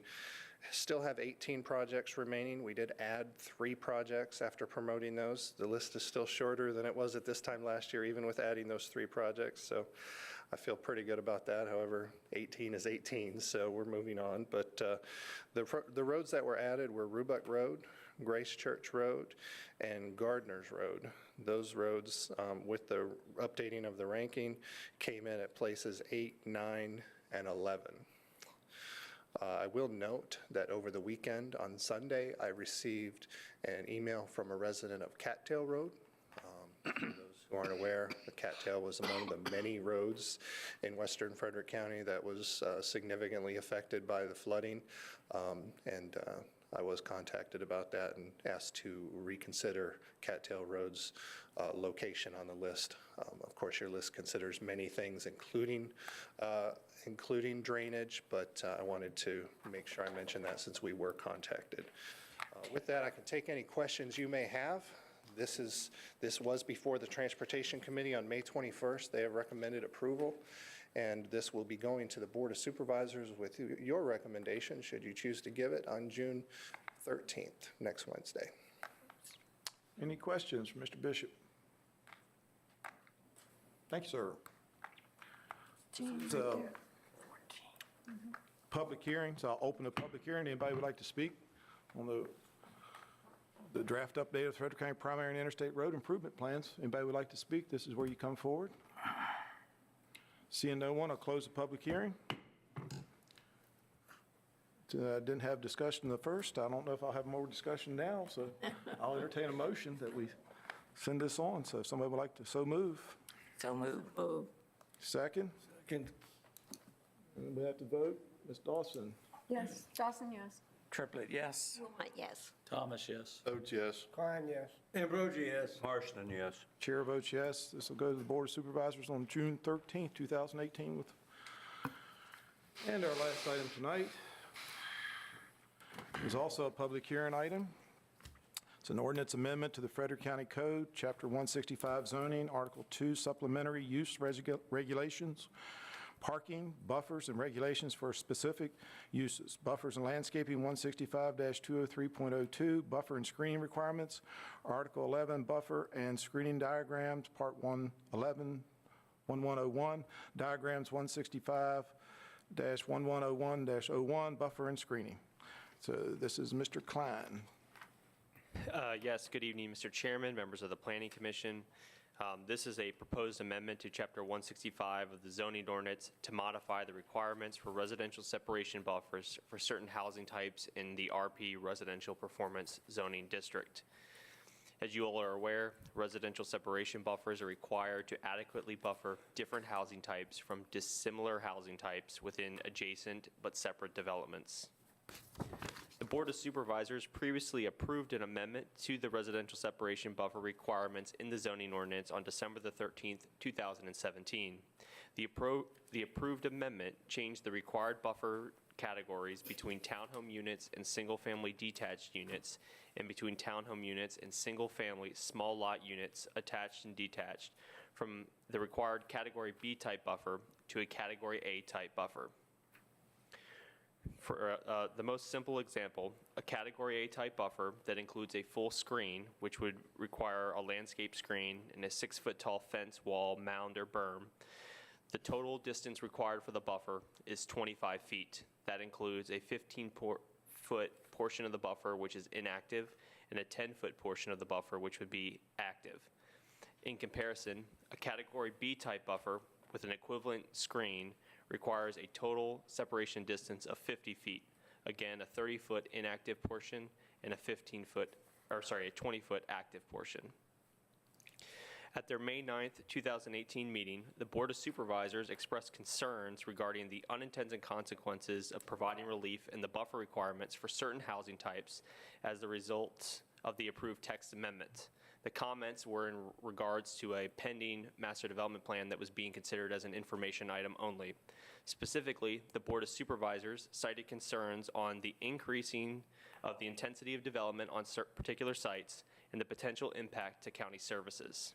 still have 18 projects remaining. We did add 3 projects after promoting those. The list is still shorter than it was at this time last year, even with adding those 3 projects. So I feel pretty good about that. However, 18 is 18, so we're moving on. But the roads that were added were Rubuck Road, Grace Church Road, and Gardner's Road. Those roads, with the updating of the ranking, came in at places 8, 9, and 11. I will note that over the weekend on Sunday, I received an email from a resident of Cattail Road. For those who aren't aware, the Cattail was among the many roads in western Frederick County that was significantly affected by the flooding, and I was contacted about that and asked to reconsider Cattail Road's location on the list. Of course, your list considers many things, including drainage, but I wanted to make sure I mentioned that since we were contacted. With that, I can take any questions you may have. This was before the Transportation Committee on May 21st. They have recommended approval, and this will be going to the Board of Supervisors with your recommendation, should you choose to give it, on June 13th, next Wednesday. Any questions for Mr. Bishop? Thank you, sir. It's a public hearing, so I'll open the public hearing. Anybody would like to speak on the draft update of Frederick County primary and interstate road improvement plans? Anybody would like to speak? This is where you come forward. Seeing no one, I'll close the public hearing. Didn't have discussion the first. I don't know if I'll have more discussion now, so I'll entertain a motion that we send this on. So if somebody would like to so move. So move. Second? Second. And we have to vote. Ms. Dawson? Yes. Dawson, yes. Triplet, yes. Wilmot, yes. Thomas, yes. Votes yes. Klein, yes. Ambrosi, yes. Marston, yes. Chair votes yes. This will go to the Board of Supervisors on June 13th, 2018 with. And our last item tonight is also a public hearing item. It's an ordinance amendment to the Frederick County Code, Chapter 165 zoning, Article 2 supplementary use regulations, parking, buffers, and regulations for specific uses. Buffers and landscaping, 165-203.02, buffer and screening requirements, Article 11, buffer and screening diagrams, Part 111, 1101, diagrams 165-1101-01, buffer and screening. So this is Mr. Klein. Yes, good evening, Mr. Chairman, members of the Planning Commission. This is a proposed amendment to Chapter 165 of the zoning ordinance to modify the requirements for residential separation buffers for certain housing types in the RP Residential Performance Zoning District. As you all are aware, residential separation buffers are required to adequately buffer different housing types from dissimilar housing types within adjacent but separate developments. The Board of Supervisors previously approved an amendment to the residential separation buffer requirements in the zoning ordinance on December the 13th, 2017. The approved amendment changed the required buffer categories between townhome units and single-family detached units, and between townhome units and single-family small lot units attached and detached from the required Category B type buffer to a Category A type buffer. For the most simple example, a Category A type buffer that includes a full screen, which would require a landscape screen and a 6-foot tall fence, wall, mound, or berm. The total distance required for the buffer is 25 feet. That includes a 15-foot portion of the buffer, which is inactive, and a 10-foot portion of the buffer, which would be active. In comparison, a Category B type buffer with an equivalent screen requires a total separation distance of 50 feet. Again, a 30-foot inactive portion and a 20-foot active portion. At their May 9th, 2018 meeting, the Board of Supervisors expressed concerns regarding the unintended consequences of providing relief in the buffer requirements for certain housing types as the result of the approved text amendment. The comments were in regards to a pending master development plan that was being considered as an information item only. Specifically, the Board of Supervisors cited concerns on the increasing of the intensity of development on particular sites and the potential impact to county services.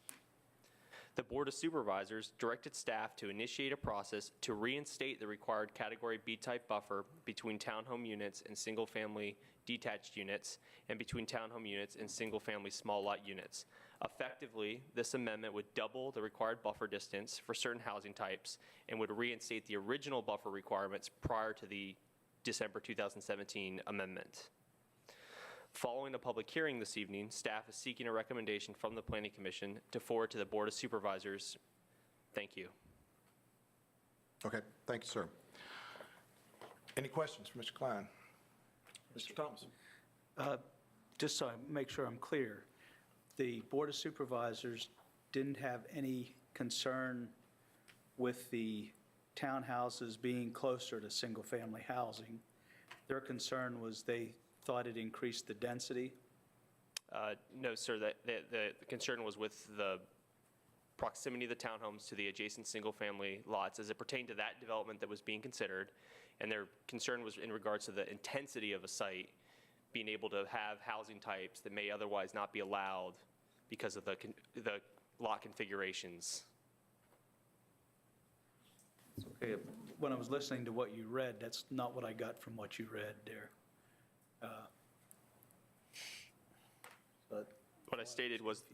The Board of Supervisors directed staff to initiate a process to reinstate the required Category B type buffer between townhome units and single-family detached units, and between townhome units and single-family small lot units. Effectively, this amendment would double the required buffer distance for certain housing types and would reinstate the original buffer requirements prior to the December 2017 amendment. Following a public hearing this evening, staff is seeking a recommendation from the Planning Commission to forward to the Board of Supervisors. Thank you. Okay, thank you, sir. Any questions for Mr. Klein? Mr. Thomas? Just so I make sure I'm clear, the Board of Supervisors didn't have any concern with the townhouses being closer to single-family housing. Their concern was they thought it increased the density? No, sir. The concern was with the proximity of the townhomes to the adjacent single-family lots as it pertained to that development that was being considered, and their concern was in regards to the intensity of a site being able to have housing types that may otherwise not be allowed because of the lot configurations. Okay, when I was listening to what you read, that's not what I got from what you read there. But what I stated was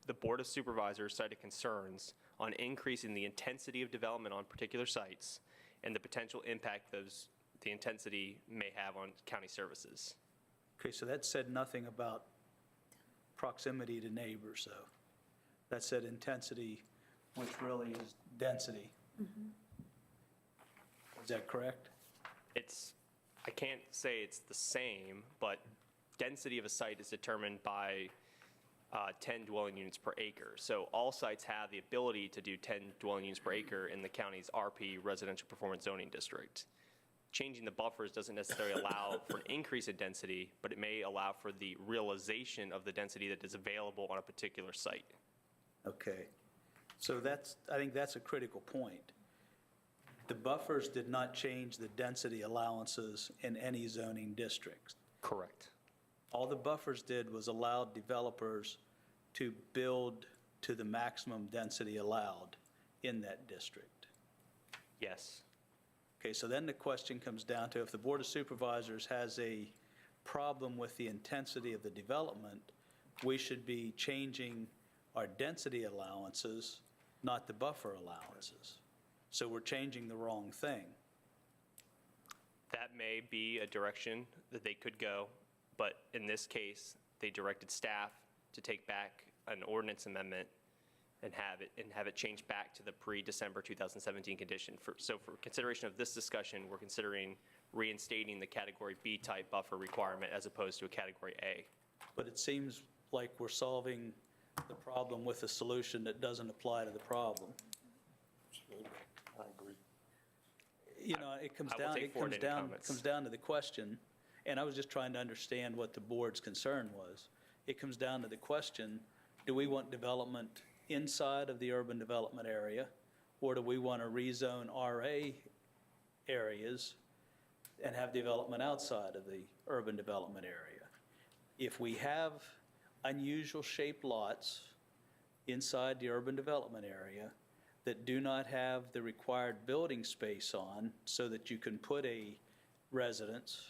the Board of Supervisors cited concerns on increasing the intensity of development on particular sites and the potential impact the intensity may have on county services. Okay, so that said nothing about proximity to neighbors, though. That said intensity, which really is density. Is that correct? It's I can't say it's the same, but density of a site is determined by 10 dwelling units per acre. So all sites have the ability to do 10 dwelling units per acre in the county's RP, Residential Performance Zoning District. Changing the buffers doesn't necessarily allow for an increase in density, but it may allow for the realization of the density that is available on a particular site. Okay. So I think that's a critical point. The buffers did not change the density allowances in any zoning district. Correct. All the buffers did was allow developers to build to the maximum density allowed in that district. Yes. Okay, so then the question comes down to if the Board of Supervisors has a problem with the intensity of the development, we should be changing our density allowances, not the buffer allowances. So we're changing the wrong thing. That may be a direction that they could go, but in this case, they directed staff to take back an ordinance amendment and have it changed back to the pre-December 2017 condition. So for consideration of this discussion, we're considering reinstating the Category B type buffer requirement as opposed to a Category A. But it seems like we're solving the problem with a solution that doesn't apply to the problem. I agree. You know, it comes I will down, take it forward comes any down, comments. comes down to the question, and I was just trying to understand what the board's concern was. It comes down to the question, do we want development inside of the urban development area, or do we want to rezone RA areas and have development outside of the urban development area? If we have unusual shaped lots inside the urban development area that do not have the required building space on so that you can put a residence,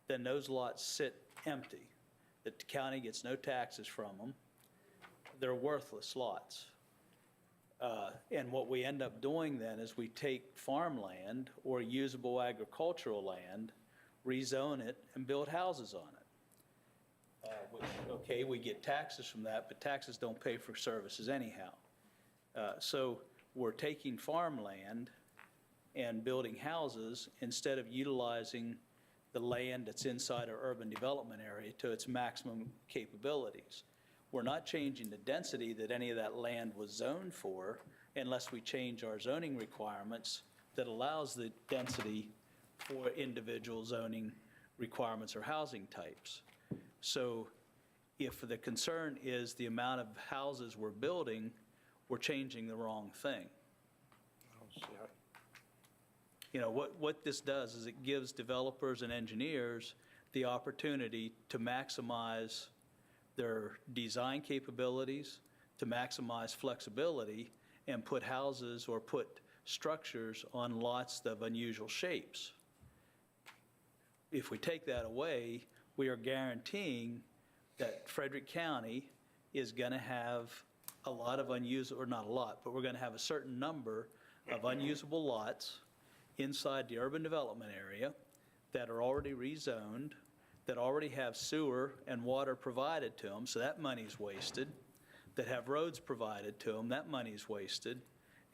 then those lots sit empty. The county gets no taxes from them. They're worthless lots. And what we end up doing then is we take farmland or usable agricultural land, rezone it, and build houses on it. Okay, we get taxes from that, but taxes don't pay for services anyhow. So we're taking farmland and building houses instead of utilizing the land that's inside our urban development area to its maximum capabilities. We're not changing the density that any of that land was zoned for unless we change our zoning requirements that allows the density for individual zoning requirements or housing types. So if the concern is the amount of houses we're building, we're changing the wrong thing. You know, what this does is it gives developers and engineers the opportunity to maximize their design capabilities, to maximize flexibility, and put houses or put structures on lots of unusual shapes. If we take that away, we are guaranteeing that Frederick County is going to have a lot of unusable, or not a lot, but we're going to have a certain number of unusable lots inside the urban development area that are already rezoned, that already have sewer and water provided to them, so that money's wasted, that have roads provided to them, that money's wasted,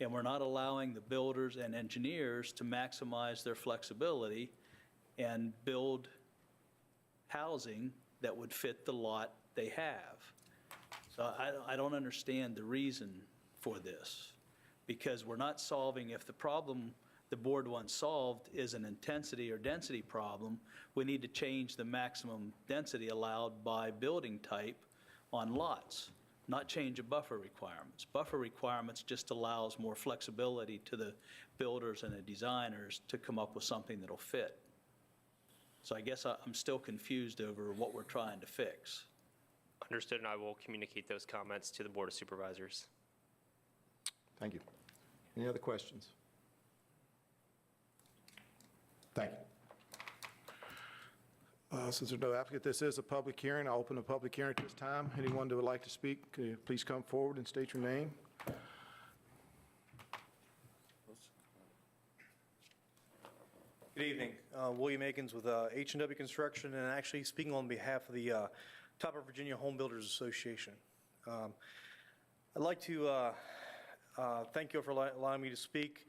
and we're not allowing the builders and engineers to maximize their flexibility and build housing that would fit the lot they have. So I don't understand the reason for this, because we're not solving, if the problem the board wants solved is an intensity or density problem, we need to change the maximum density allowed by building type on lots, not change the buffer requirements. Buffer requirements just allows more flexibility to the builders and the designers to come up with something that'll fit. So I guess I'm still confused over what we're trying to fix. Understood, and I will communicate those comments to the Board of Supervisors. Thank you. Any other questions? Thank you. Since there's no applicant, this is a public hearing. I'll open a public hearing at this time. Anyone that would like to speak, can you please come forward and state your name? Good evening. William Akins with H&W Construction, and actually speaking on behalf of the Top of Virginia Home Builders Association. I'd like to thank you for allowing me to speak.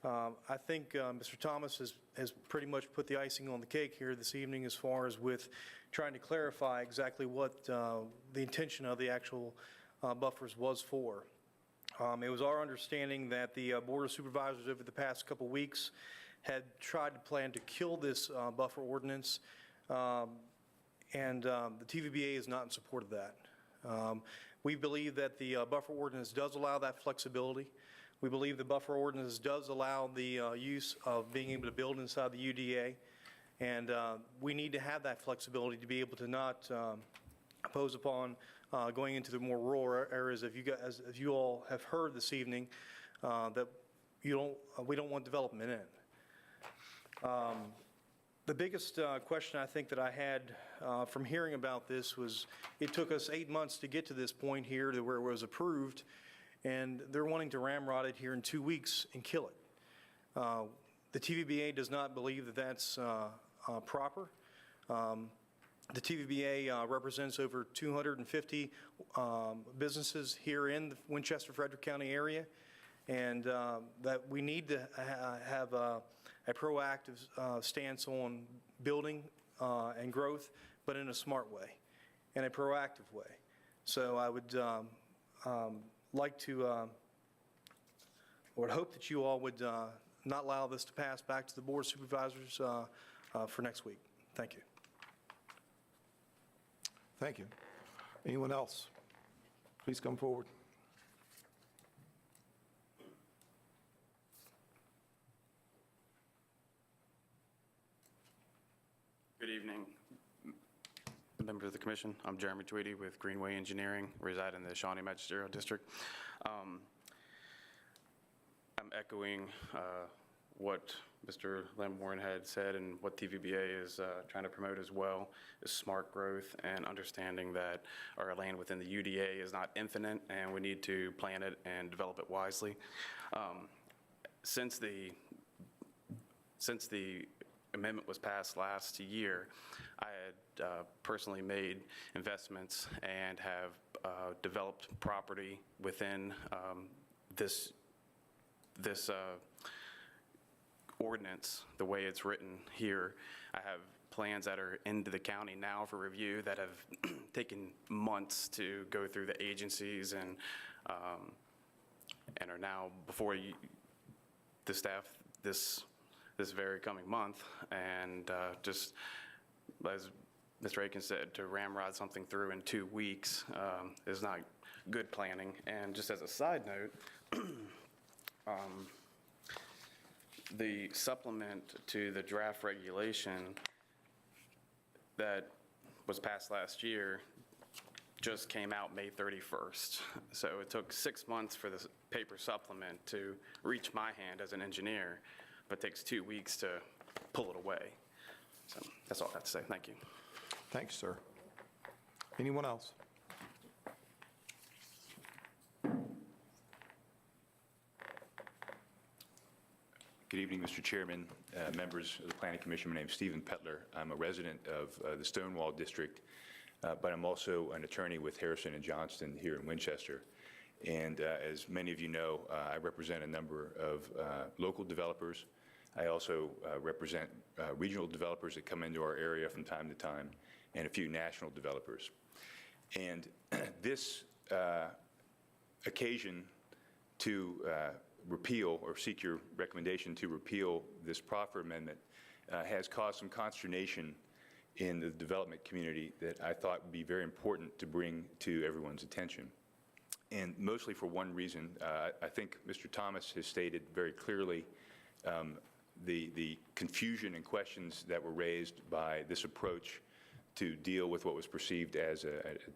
I think Mr. Thomas has pretty much put the icing on the cake here this evening as far as with trying to clarify exactly what the intention of the actual buffers was for. It was our understanding that the Board of Supervisors over the past couple weeks had tried to plan to kill this buffer ordinance, and the TVBA is not in support of that. We believe that the buffer ordinance does allow that flexibility. We believe the buffer ordinance does allow the use of being able to build inside the UDA, and we need to have that flexibility to be able to not impose upon going into the more rural areas. If you guys, as you all have heard this evening, that we don't want development in. The biggest question I think that I had from hearing about this was it took us 8 months to get to this point here to where it was approved, and they're wanting to ramrod it here in 2 weeks and kill it. The TVBA does not believe that that's proper. The TVBA represents over 250 businesses here in the Winchester-Frederick County area, and that we need to have a proactive stance on building and growth, but in a smart way, in a proactive way. So I would like to, would hope that you all would not allow this to pass back to the Board of Supervisors for next week. Thank you. Thank you. Anyone else? Please come forward. Good evening, members of the commission. I'm Jeremy Tweedy with Greenway Engineering, reside in the Shawnee Magisterial District. I'm echoing what Mr. Lamborn had said and what TVBA is trying to promote as well, is smart growth and understanding that our land within the UDA is not infinite and we need to plan it and develop it wisely. Since the amendment was passed last year, I had personally made investments and have developed property within this ordinance, the way it's written here. I have plans that are into the county now for review that have taken months to go through the agencies and are now before the staff this very coming month. And just as Mr. Aiken said, to ramrod something through in 2 weeks is not good planning. And just as a side note, the supplement to the draft regulation that was passed last year just came out May 31st. So it took 6 months for this paper supplement to reach my hand as an engineer, but takes 2 weeks to pull it away. So that's all I have to say. Thank you. Thanks, sir. Anyone else? Good evening, Mr. Chairman, members of the Planning Commission. My name is Stephen Petler. I'm a resident of the Stonewall District, but I'm also an attorney with Harrison and Johnston here in Winchester. And as many of you know, I represent a number of local developers. I also represent regional developers that come into our area from time to time, and a few national developers. And this occasion to repeal or seek your recommendation to repeal this proffer amendment has caused some consternation in the development community that I thought would be very important to bring to everyone's attention. And mostly for one reason. I think Mr. Thomas has stated very clearly the confusion and questions that were raised by this approach to deal with what was perceived as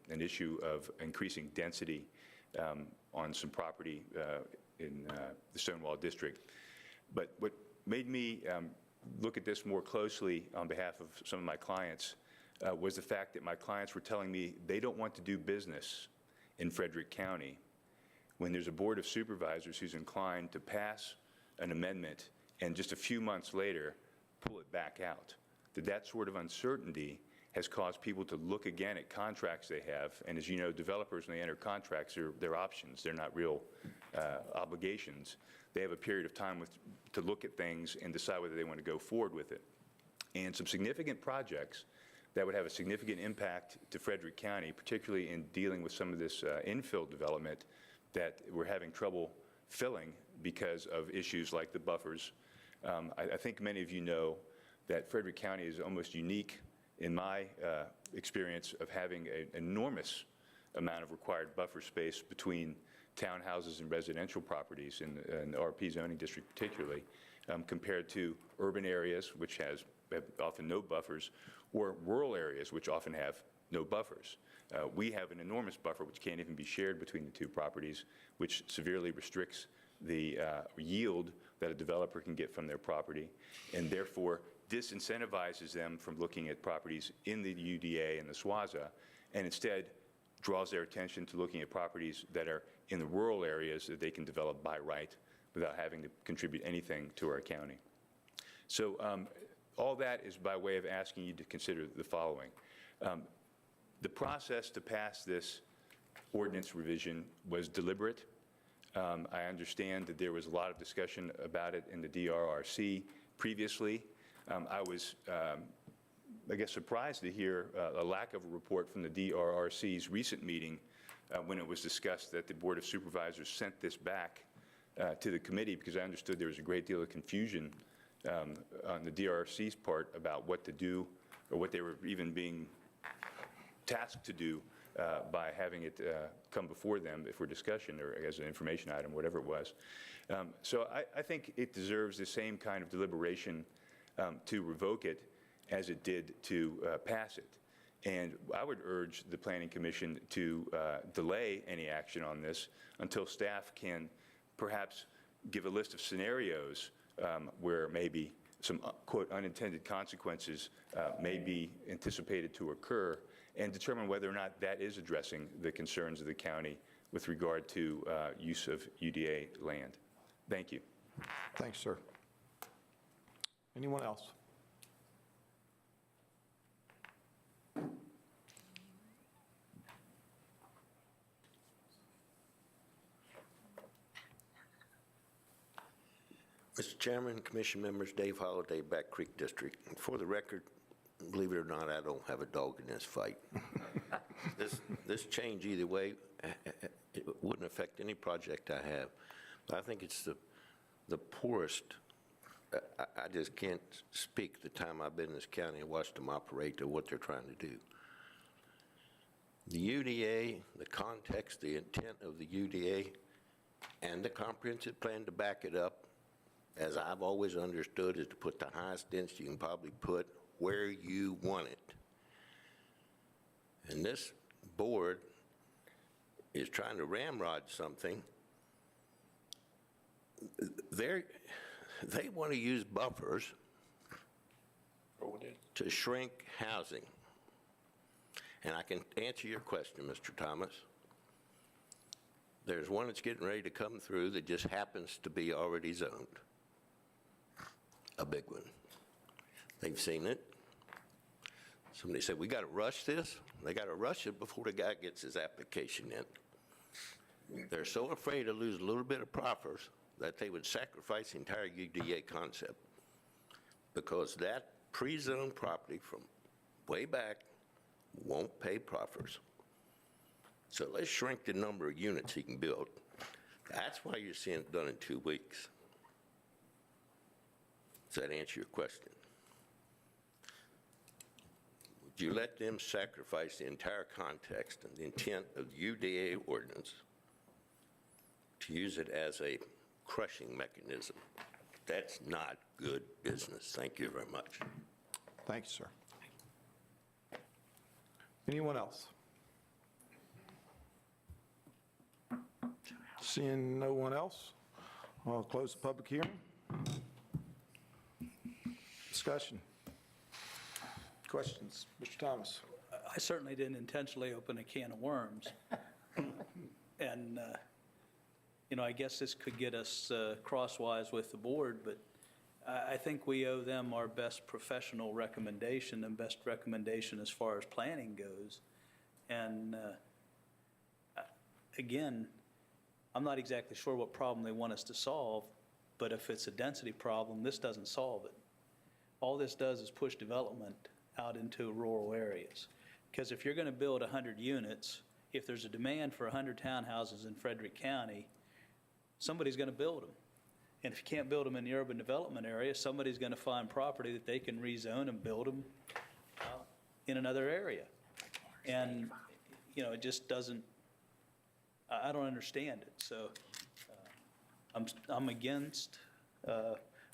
an issue of increasing density on some property in the Stonewall District. But what made me look at this more closely on behalf of some of my clients was the fact that my clients were telling me they don't want to do business in Frederick County when there's a Board of Supervisors who's inclined to pass an amendment and just a few months later pull it back out. That sort of uncertainty has caused people to look again at contracts they have. And as you know, developers, when they enter contracts, they're options. They're not real obligations. They have a period of time to look at things and decide whether they want to go forward with it. And some significant projects that would have a significant impact to Frederick County, particularly in dealing with some of this infill development that we're having trouble filling because of issues like the buffers. I think many of you know that Frederick County is almost unique in my experience of having an enormous amount of required buffer space between townhouses and residential properties in the RP zoning district particularly, compared to urban areas, which have often no buffers, or rural areas, which often have no buffers. We have an enormous buffer which can't even be shared between the two properties, which severely restricts the yield that a developer can get from their property, and therefore disincentivizes them from looking at properties in the UDA and the SWAZA, and instead draws their attention to looking at properties that are in the rural areas that they can develop by right without having to contribute anything to our county. So all that is by way of asking you to consider the following. The process to pass this ordinance revision was deliberate. I understand that there was a lot of discussion about it in the DRRC previously. I was, I guess, surprised to hear a lack of a report from the DRRC's recent meeting when it was discussed that the Board of Supervisors sent this back to the committee, because I understood there was a great deal of confusion on the DRRC's part about what to do, or what they were even being tasked to do by having it come before them for discussion or as an information item, whatever it was. So I think it deserves the same kind of deliberation to revoke it as it did to pass it. And I would urge the Planning Commission to delay any action on this until staff can perhaps give a list of scenarios where maybe some, quote, unintended consequences may be anticipated to occur, and determine whether or not that is addressing the concerns of the county with regard to use of UDA land. Thank you. Thanks, sir. Anyone else? Mr. Chairman, Commission members, Dave Holliday, Back Creek District. For the record, believe it or not, I don't have a dog in this fight. This change either way, it wouldn't affect any project I have. But I think it's the poorest. I just can't speak the time I've been in this county and watched them operate to what they're trying to do. The UDA, the context, the intent of the UDA, and the comprehensive plan to back it up, as I've always understood, is to put the highest density you can probably put where you want it. And this board is trying to ramrod something. They want to use buffers to shrink housing. And I can answer your question, Mr. Thomas. There's one that's getting ready to come through that just happens to be already zoned. A big one. They've seen it. Somebody said, we got to rush this. They got to rush it before the guy gets his application in. They're so afraid to lose a little bit of proffers that they would sacrifice the entire UDA concept, because that pre-zoned property from way back won't pay proffers. So let's shrink the number of units he can build. That's why you're seeing it done in 2 weeks. Does that answer your question? Would you let them sacrifice the entire context and the intent of the UDA ordinance to use it as a crushing mechanism? That's not good business. Thank you very much. Thank you, sir. Anyone else? Seeing no one else, I'll close the public hearing. Discussion. Questions? Mr. Thomas. I certainly didn't intentionally open a can of worms. And, you know, I guess this could get us crosswise with the board, but I think we owe them our best professional recommendation and best recommendation as far as planning goes. And again, I'm not exactly sure what problem they want us to solve, but if it's a density problem, this doesn't solve it. All this does is push development out into rural areas. Because if you're going to build 100 units, if there's a demand for 100 townhouses in Frederick County, somebody's going to build them. And if you can't build them in the urban development area, somebody's going to find property that they can rezone and build them in another area. And, it just doesn't, I don't understand it. So I'm against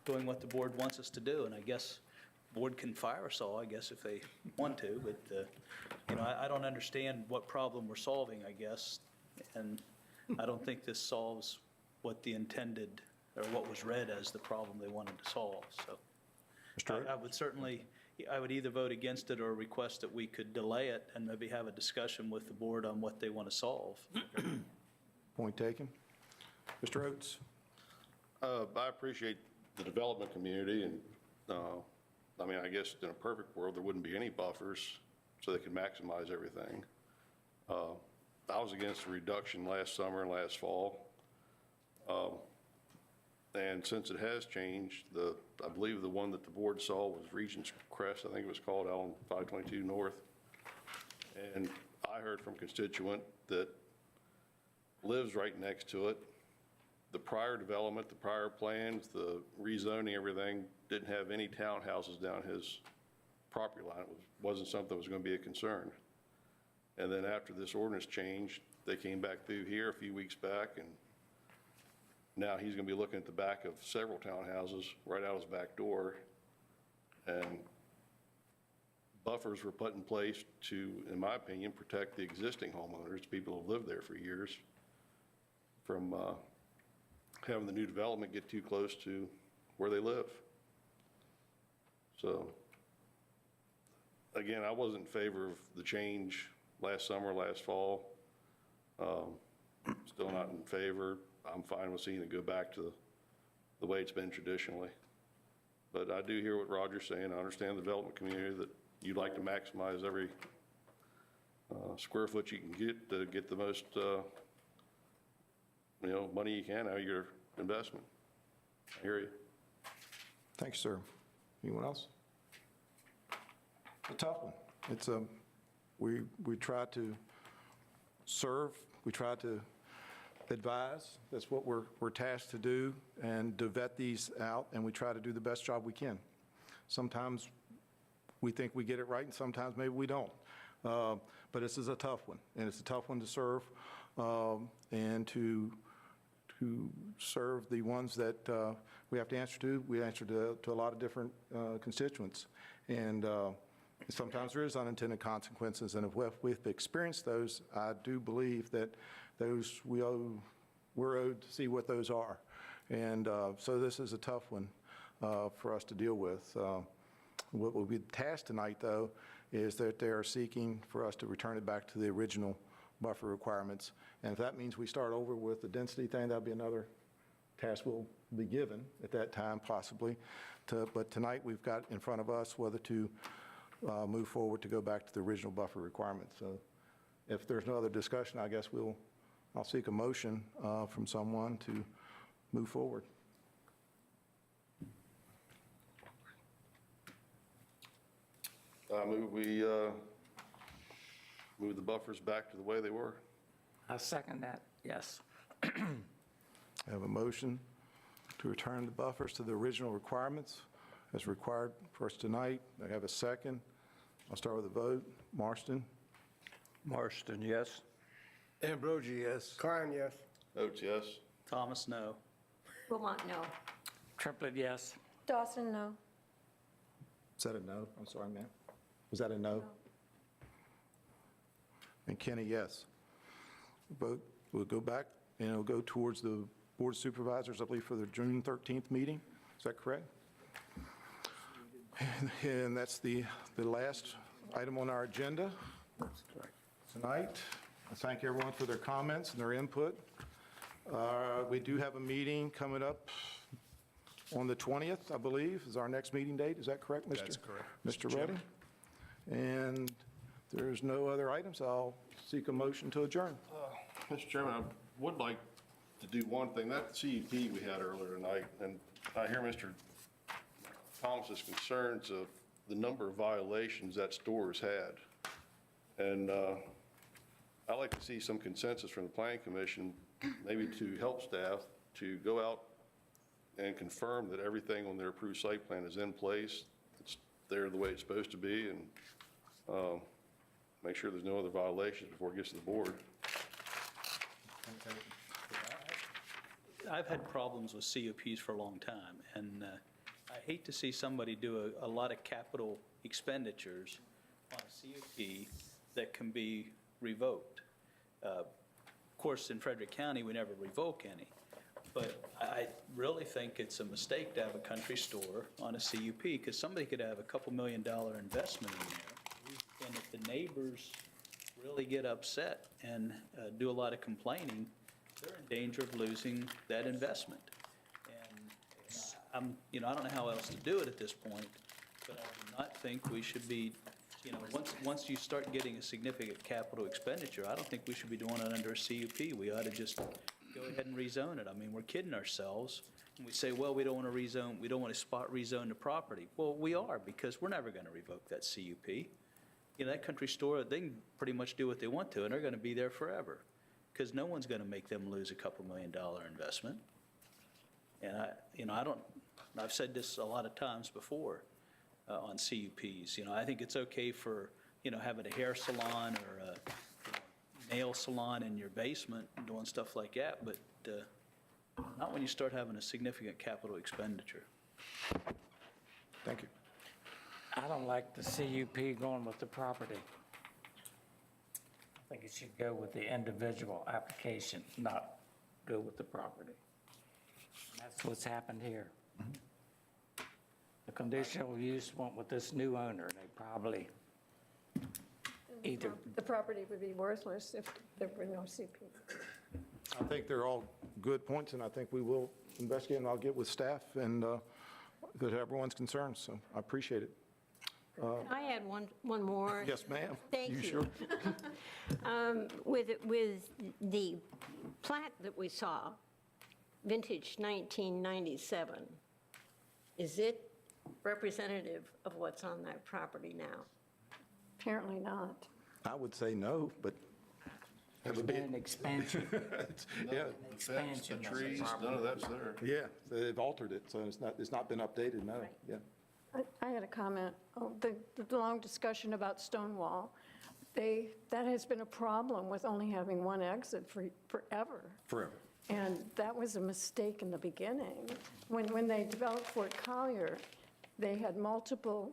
doing what the board wants us to do. And I guess the board can fire us all, I guess, if they want to. But, I don't understand what problem we're solving, I guess. And I don't think this solves what the intended, or what was read as the problem they wanted to solve. So I would certainly, I would either vote against it or request that we could delay it and maybe have a discussion with the board on what they want to solve. Point taken. Mr. Oates? I appreciate the development community, and, I guess in a perfect world, there wouldn't be any buffers, so they could maximize everything. I was against the reduction last summer and last fall. And since it has changed, I believe the one that the board saw was Regent's Crest, I think it was called, out on 522 North. And I heard from a constituent that lives right next to it. The prior development, the prior plans, the rezoning, everything, didn't have any townhouses down his property line. It wasn't something that was going to be a concern. And then after this ordinance changed, they came back through here a few weeks back, and now he's going to be looking at the back of several townhouses right out his back door. And buffers were put in place to, in my opinion, protect the existing homeowners, people who have lived there for years, from having the new development get too close to where they live. So, again, I wasn't in favor of the change last summer, last fall. Still not in favor. I'm fine with seeing it go back to the way it's been traditionally. But I do hear what Roger's saying. I understand the development community that you'd like to maximize every square foot you can get to get the most, money you can out of your investment. I hear you. Thanks, sir. Anyone else? It's a tough one. It's we try to serve, we try to advise. That's what we're tasked to do, and to vet these out, and we try to do the best job we can. Sometimes we think we get it right, and sometimes maybe we don't. But this is a tough one, and it's a tough one to serve, and to serve the ones that we have to answer to. We answer to a lot of different constituents, and sometimes there is unintended consequences, and if we've experienced those, I do believe that those we're owed to see what those are. And so this is a tough one for us to deal with. What will be tasked tonight, though, is that they are seeking for us to return it back to the original buffer requirements. And if that means we start over with the density thing, that'll be another task we'll be given at that time, possibly. But tonight, we've got in front of us whether to move forward to go back to the original buffer requirements. So if there's no other discussion, I guess I'll seek a motion from someone to move forward. I move we move the buffers back to the way they were. I second that, yes. I have a motion to return the buffers to the original requirements as required for us tonight. I have a second. I'll start with a vote. Marston? Marston, yes. Ambrogi, yes. Klein, yes. Oates, yes. Thomas, no. Wilmot, no. Triplett, yes. Dawson, no. Is that a no? I'm sorry, ma'am. Was that a no? And Kenny, yes. Vote, we'll go back and it'll go towards the Board of Supervisors, I believe, for the June 13th meeting. Is that correct? And that's the last item on our agenda tonight. I thank everyone for their comments and their input. We do have a meeting coming up on the 20th, I believe, is our next meeting date. Is that correct, Mr.? That's correct. Mr. Redding? And there's no other items. I'll seek a motion to adjourn. Mr. Chairman, I would like to do one thing. That CUP we had earlier tonight, and I hear Mr. Thomas's concerns of the number of violations that store has had. And I'd like to see some consensus from the Planning Commission, maybe to help staff to go out and confirm that everything on their approved site plan is in place, it's there the way it's supposed to be, and make sure there's no other violations before it gets to the board. I've had problems with CUPs for a long time, and I hate to see somebody do a lot of capital expenditures on a CUP that can be revoked. Of course, in Frederick County, we never revoke any, but I really think it's a mistake to have a country store on a CUP, because somebody could have a $2 million investment in there, and if the neighbors really get upset and do a lot of complaining, they're in danger of losing that investment. And I don't know how else to do it at this point, but I do not think we should be, once you start getting a significant capital expenditure, I don't think we should be doing it under a CUP. We ought to just go ahead and rezone it. I mean, we're kidding ourselves when we say, well, we don't want to rezone, we don't want to spot rezone the property. Well, we are, because we're never going to revoke that CUP. That country store, they can pretty much do what they want to, and they're going to be there forever, because no one's going to make them lose a $2 million investment. And I've said this a lot of times before on CUPs. I think it's okay for, having a hair salon or a nail salon in your basement and doing stuff like that, but not when you start having a significant capital expenditure. Thank you. I don't like the CUP going with the property. I think it should go with the individual application, not go with the property. That's what's happened here. The conditional use went with this new owner. They probably either, The property would be worthless if there were no CP. I think they're all good points, and I think we will investigate, and I'll get with staff and get everyone's concerns, so I appreciate it. I had one more. Yes, ma'am. Thank you. Sure? With the plat that we saw, vintage 1997, is it representative of what's on that property now? Apparently not. I would say no, but that there's would be, been an expansion. yeah, The fence, the trees, none of that's there. yeah, they've altered it, so it's not been updated, no, Right. yeah. I had a comment. Oh, the long discussion about Stonewall, that has been a problem with only having one exit forever. Forever. And that was a mistake in the beginning. When they developed Fort Collier, they had multiple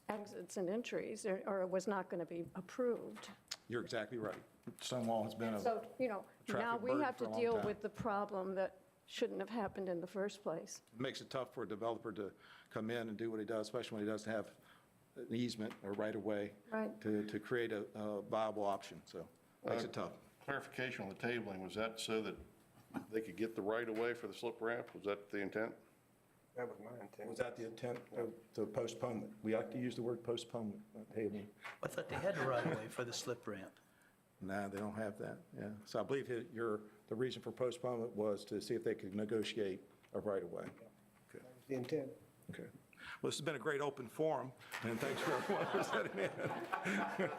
exits and entries, or it was not going to be approved. You're exactly right. Stonewall has been a So, now traffic we burden have for to a long deal time. with the problem that shouldn't have happened in the first place. It makes it tough for a developer to come in and do what he does, especially when he doesn't have an easement or right-of-way Right. to create a viable option, so makes it tough. Clarification on the tabling, was that so that they could get the right-of-way for the slip ramp? Was that the intent? That was my intent. Was that the intent of the postponement? We like to use the word postponement, not tabling. I thought they had the right of way for the slip ramp. No, they don't have that, yeah. So I believe the reason for postponement was to see if they could negotiate a right-of-way. Okay. The intent. Okay. Well, this has been a great open forum, and thanks for everyone for sitting in.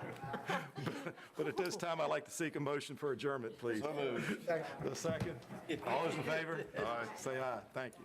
But at this time, I'd like to seek a motion for adjournment, please. So moved. The second? All those in favor? Aye. Say aye. Thank you.